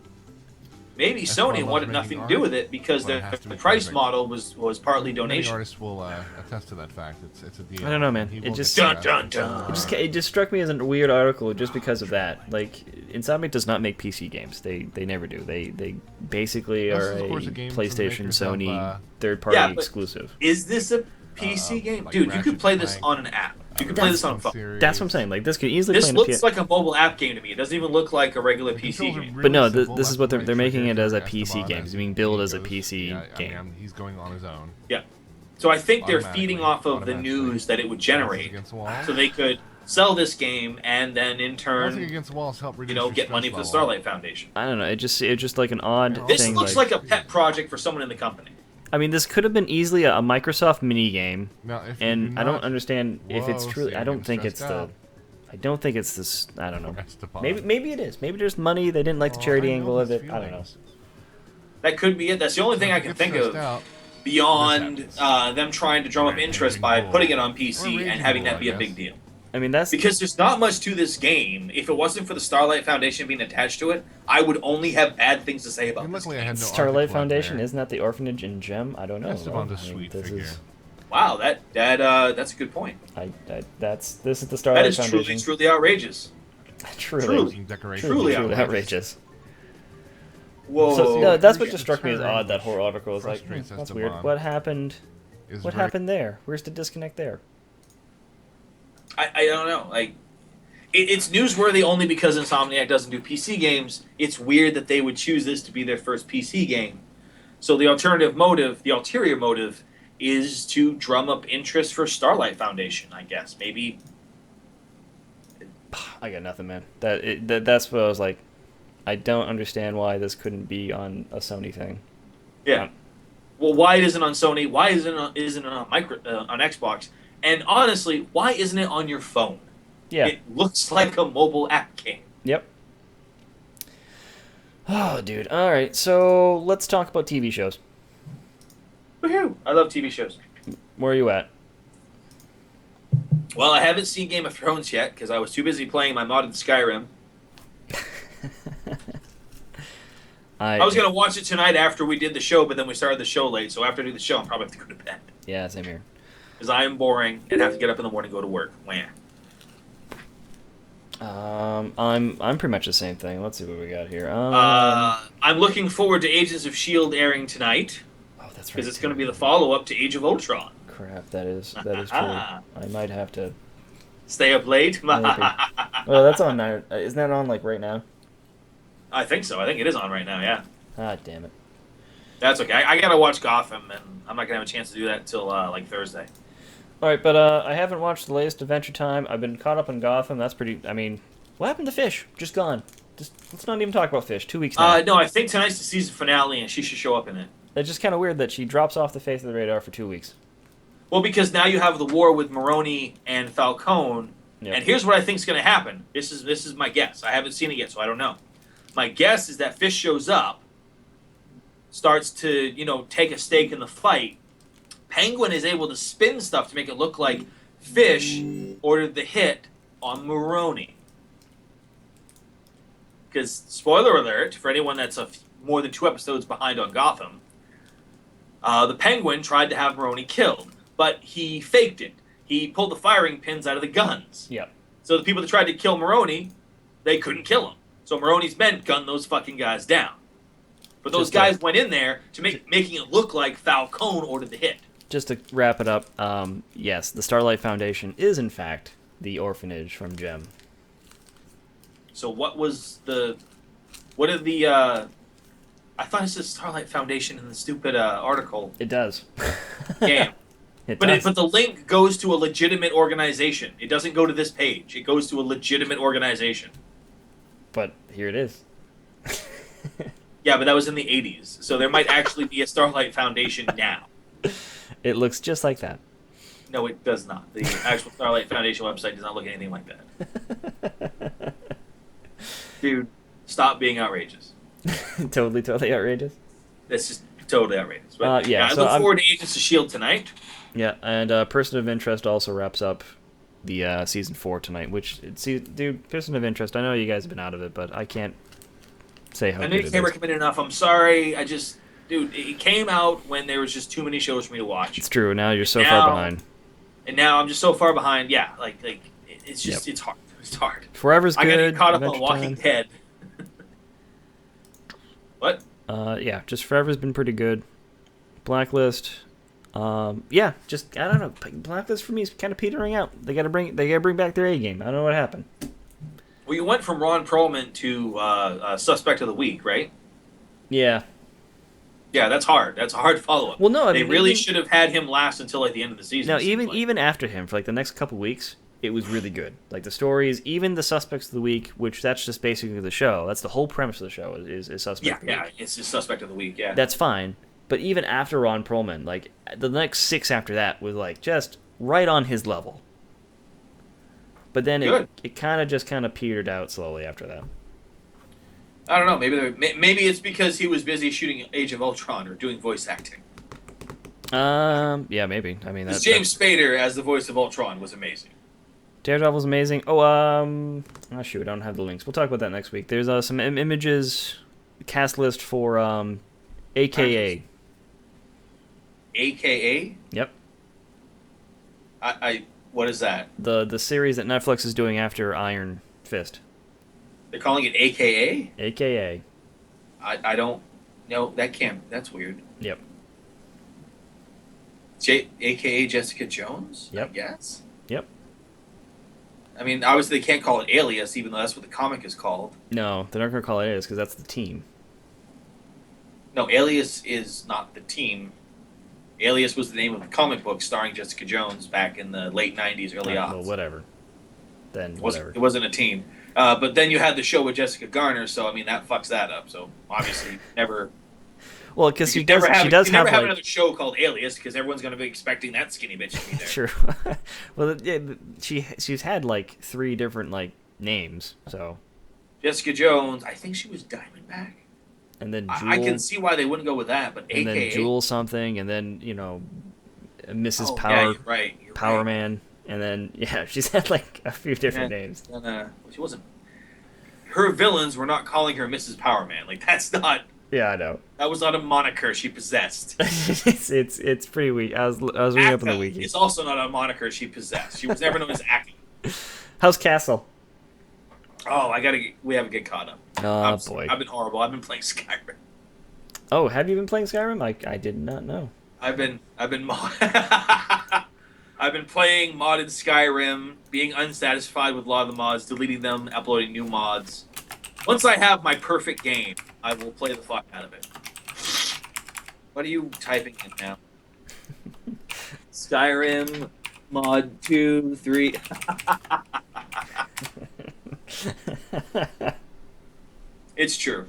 Maybe That's Sony why I wanted love nothing to making do art, with it because but it the has to be price perfect. model was partly Many donation. artists will attest to that fact. It's a deal. I don't know, man. He It will just- get Dun, the dun, rest. dun. It just struck me as a weird article just because of that. Like, Insomniac does not make PC games. They never do. They basically This are is, of a course, a game from the PlayStation, makers of, Sony, third-party Yeah, but- exclusive. Is this a PC game? like Dude, you Ratchet could play this Clank, on an app. You could play this on a phone. Series. That's what I'm saying. Like, this could easily This play on a looks PS. like a mobile app game to me. It doesn't even look like a regular The PC controls are game. really But no, simple, this is left what and they're right making it trigger as a for PC Esteban game. as It's being he billed as a goes. PC Yeah, I game. mean, he's going on his own. Yeah. So I think they're Automatically. feeding off of the Automatically. news that it would Bouncing generate, against the wall. so they could sell this game and then in Bouncing turn, against walls help reduce your get money stress for the level. Starlight Foundation. I don't know. It's just like an odd This thing. looks like a pet project for someone in the company. I mean, this could have been easily a Microsoft mini game, Now, if you and do I don't not- understand if it's Whoa, truly. see, I I'm don't getting think it's stressed the. out. I don't think it's this. I don't know. Esteban. Maybe it is. Maybe there's money. They didn't like the Oh, charity I know angle of these it. I don't know. feelings. That could be it. That's the only thing I can Get think stressed of out. beyond This happens. them trying to drum up Raging interest by Bull. putting it on Or PC and Raging having Bull, that be I a big guess. deal. I mean, that's Because there's not much to this game. If it wasn't for the Starlight Foundation being attached to it, I would only have bad things to say about And this luckily, I game. had no Starlight article out Foundation. there. Isn't that the orphanage in Gem? I don't know. Esteban's a I mean, sweet this figure. is- Wow, that's a good point. this is the That Starlight is Foundation. truly outrageous. Truly, Making decorations. Truly truly outrageous. outrageous. Whoa. So no, that's what Appreciate just struck me as the odd. That whole article was like, frustrates that's Esteban. weird. What happened? Is What very- happened there? Where's the disconnect there? I don't know. Like, it's newsworthy only because Insomniac doesn't do PC games. It's weird that they would choose this to be their first PC game. So the ulterior motive, is to drum up interest for Starlight Foundation. I guess maybe. I got nothing, man. That's what I was like. I don't understand why this couldn't be on a Sony thing. Yeah. Well, why it isn't on Sony? Why isn't it on on Xbox? And honestly, why isn't it on your phone? Yeah. It looks like a mobile app game. Yep. Oh, dude. All right. So let's talk about TV shows. Woohoo! I love TV shows. Where are you at? Well, I haven't seen Game of Thrones yet because I was too busy playing my modded Skyrim. I was gonna watch it tonight after we did the show, but then we started the show late. So after I do the show, I'm probably have to go to bed Yeah, same here. because I am boring and have to get up in the morning and go to work. Wah. I'm pretty much the same thing. Let's see what we got here. I'm looking forward to Agents of Shield airing tonight Oh, that's right. because it's going to be the follow-up to Age of Ultron. Crap, that is true. I might have to. Stay up late? Maybe. Oh, that's on now. Isn't that on like right now? I think so. I think it is on right now. Yeah, Ah, damn it. that's okay. I gotta watch Gotham, and I'm not gonna have a chance to do that until like Thursday. All right, but I haven't watched the latest Adventure Time. I've been caught up on Gotham. That's pretty. I mean, what happened to Fish? Just gone. Just let's not even talk about Fish. 2 weeks now. No, I think tonight's the season finale, and she should show up in it. It's just kind of weird that she drops off the face of the radar for 2 weeks. Well, because now you have the war with Maroni and Falcone, Yep. and here's what I think is going to happen. This is my guess. I haven't seen it yet, so I don't know. My guess is that Fish shows up, starts to take a stake in the fight. Penguin is able to spin stuff to make it look like Fish ordered the hit on Maroni. Because spoiler alert for anyone that's more than 2 episodes behind on Gotham, the Penguin tried to have Maroni killed. But he faked it. He pulled the firing pins out of the guns. Yep. So the people that tried to kill Maroni, they couldn't kill him. So Maroni's men gunned those fucking guys down. But those Just guys went in there to making it look like Falcone ordered the hit. Just to wrap it up, yes, the Starlight Foundation is in fact the orphanage from Gem. So what did the I thought it said Starlight Foundation in the stupid article. It does. Damn. It But does. but the link goes to a legitimate organization. It doesn't go to this page. It goes to a legitimate organization. But here it is. Yeah, but that was in the 80s. So there might actually be a Starlight Foundation now. It looks just like that. No, it does not. The actual Starlight Foundation website does not look anything like that. Dude, stop being outrageous. Totally outrageous. That's just totally outrageous. But, Yeah, I so look I'm- forward to Agents of S.H.I.E.L.D. tonight. Yeah, and Person of Interest also wraps up the season 4 tonight. Which, dude, Person of Interest. I know you guys have been out of it, but I can't say how I know good you it can't is. recommend it enough. I'm sorry. Dude, it came out when there was just too many shows for me to watch. It's true. Now you're so Now- far behind. And now I'm just so far behind. Yeah, it's just, Yep. it's hard. It's hard. Forever's I gotta good. get caught up on Adventure Walking Time. Dead. What? Yeah, just Forever's been pretty good. Blacklist. Yeah, just I don't know. Blacklist for me is kind of petering out. They gotta bring back their A game. I don't know what happened. Well, you went from Ron Perlman to Suspect of the Week, right? Yeah. Yeah, that's hard. That's a hard follow-up. Well, no, I they mean, really even- should have had him last until like the end of the season. No, it seems even like. even after him for like the next couple weeks, it was really good. Like the stories, even the Suspects of the Week, which that's just basically the show. That's the whole premise of the show is Suspect Yeah, of the yeah, Week. it's just Suspect of the Week. Yeah, That's fine. But even after Ron Perlman, like the next 6 after that was like just right on his level. But then Good. it kind of petered out slowly after that. I don't know. Maybe it's because he was busy shooting Age of Ultron or doing voice acting. Yeah, maybe. I mean, Because James Spader as the voice of Ultron was amazing. Daredevil's amazing. Oh, shoot, I don't have the links. We'll talk about that next week. There's some images, cast list for AKA. AKA? Yep. What is that? The series that Netflix is doing after Iron Fist. They're calling it AKA? AKA. I don't know. That's weird. Yep. AKA Jessica Jones? Yep. I guess. Yep. I mean, obviously they can't call it Alias, even though that's what the comic is called. No, they're not going to call it Alias because that's the team. No, Alias is not the team. Alias was the name of the comic book starring Jessica Jones back in the late 90s, early aughts. Well, whatever. Then, whatever. It wasn't a team. But then you had the show with Jessica Garner, so I mean that fucks that up. So obviously never. Well, because she you does never have never have like another show called Alias because everyone's going to be expecting that skinny bitch to be there. true. Well, yeah, she's had like 3 different like names. So Jessica Jones, I think she was Diamondback. and then Jewel, I can see why they wouldn't go with that, but and AKA then Jewel something, and then Mrs. Oh, Power yeah, you're right. You're Power right. Man, and then she's had like a few different Yeah. names. And, she wasn't. Her villains were not calling her Mrs. Power Man. Like that's not. Yeah, I know. That was not a moniker she possessed. it's pretty weak. I was reading up on the Akka wiki. is also not a moniker she possessed. She was never known as Akka. How's Castle? Oh, we haven't get caught up. Oh boy. I've been horrible. I've been playing Skyrim. Oh, have you been playing Skyrim? I did not know. I've been I've been playing modded Skyrim, being unsatisfied with a lot of the mods, deleting them, uploading new mods. Once I have my perfect game, I will play the fuck out of it. What are you typing in now? Skyrim mod 2, 3. It's true.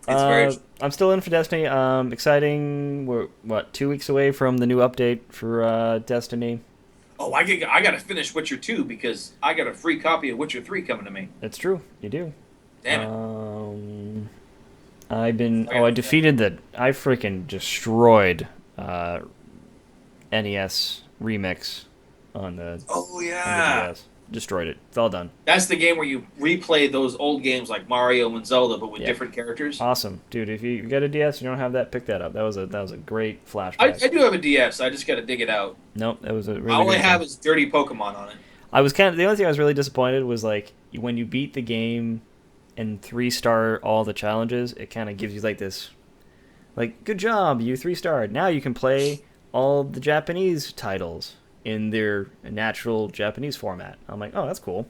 It's very true. I'm still in for Destiny. Exciting. We're 2 weeks away from the new update for Destiny. Oh, I gotta finish Witcher 2 because I got a free copy of Witcher 3 coming to me. It's true. You do. Damn it. I defeated I freaking destroyed NES remix on the Oh yeah. on the DS. Destroyed it. It's all done. That's the game where you replay those old games like Mario and Zelda, but with different characters. Awesome, dude. If you got a DS, you don't have that, pick that up. That was a great flashback. I do have a DS. I just got to dig it out. Nope, that was a really. All I good have time. is dirty Pokemon on it. I was the only thing I was really disappointed was like when you beat the game and 3-star all the challenges, it kind of gives you like this, like, good job, you 3-starred. Now you can play all the Japanese titles in their natural Japanese format. I'm like, oh, that's cool.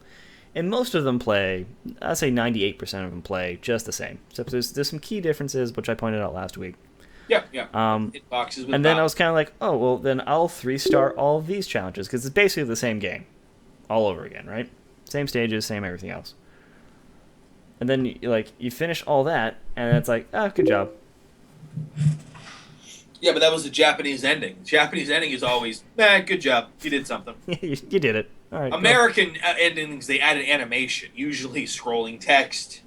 And most of them play, I'd say 98% of them play just the same. Except there's some key differences, which I pointed out last week. Yeah. Hit boxes with And then I dots. was kind of like, oh, well, then I'll 3-star all of these challenges, because it's basically the same game all over again, right? Same stages, same everything else. And then, you finish all that, and it's like, good job. Yeah, but that was the Japanese ending. The Japanese ending is always, good job. You did something. You did it. All right. American endings, they added animation, usually scrolling text.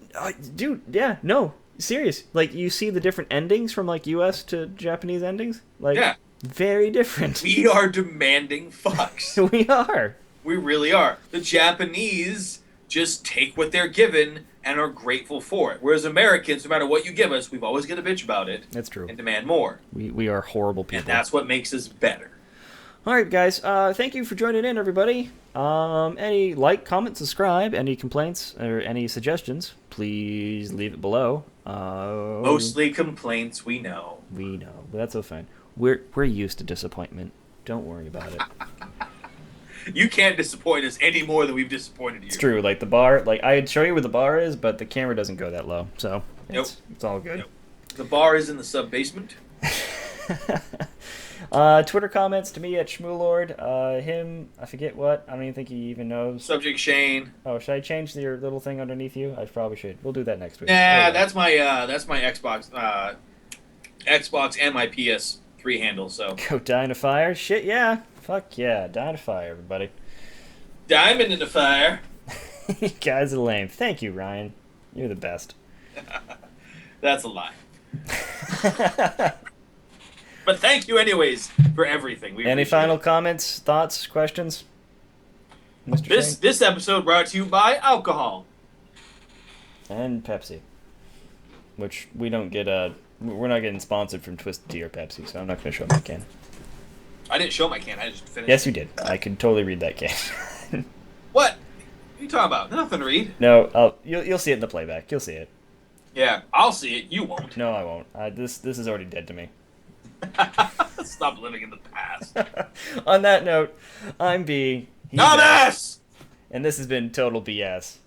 Dude, yeah, no. Serious. Like, you see the different endings from, like, U.S. to Japanese endings? Like, Yeah. very different. We are demanding fucks. We are. We really are. The Japanese just take what they're given and are grateful for it. Whereas Americans, no matter what you give us, we've always got to bitch about it. That's true. And demand more. We are horrible people. And that's what makes us better. All right, guys. Thank you for joining in, everybody. Any comment, subscribe, any complaints or any suggestions, please leave it below. Mostly complaints, we know. We know, but that's so fine. We're used to disappointment. Don't worry about it. You can't disappoint us any more than we've disappointed you. It's true. Like the bar, like I'd show you where the bar is, but the camera doesn't go that low, so it's all good. Nope. The bar is in the sub basement. Twitter comments to me at Shmoolord. Him, I forget what. I don't even think he even knows. Subject Shane. Oh, should I change your little thing underneath you? I probably should. We'll do that next week. Nah, that's my Xbox, Xbox and my PS3 handle. So go Dynafire. Shit, yeah. Fuck yeah, Dynafire, everybody. Diamond in the fire. You guys are lame. Thank you, Ryan. You're the best. That's a lie. But thank you anyways for everything. We Any final comments, thoughts, questions? Mr. Shane? This episode brought to you by alcohol. And Pepsi. Which we don't get we're not getting sponsored from Twisted Tea or Pepsi, so I'm not going to show my can. I didn't show my can, I just finished. Yes, you did. I can totally read that can. What? What are you talking about? Nothing to read. No, you'll see it in the playback. You'll see it. Yeah, I'll see it. You won't. No, I won't. This is already dead to me. Stop living in the past. On that note, I'm B. Not S! And this has been Total BS.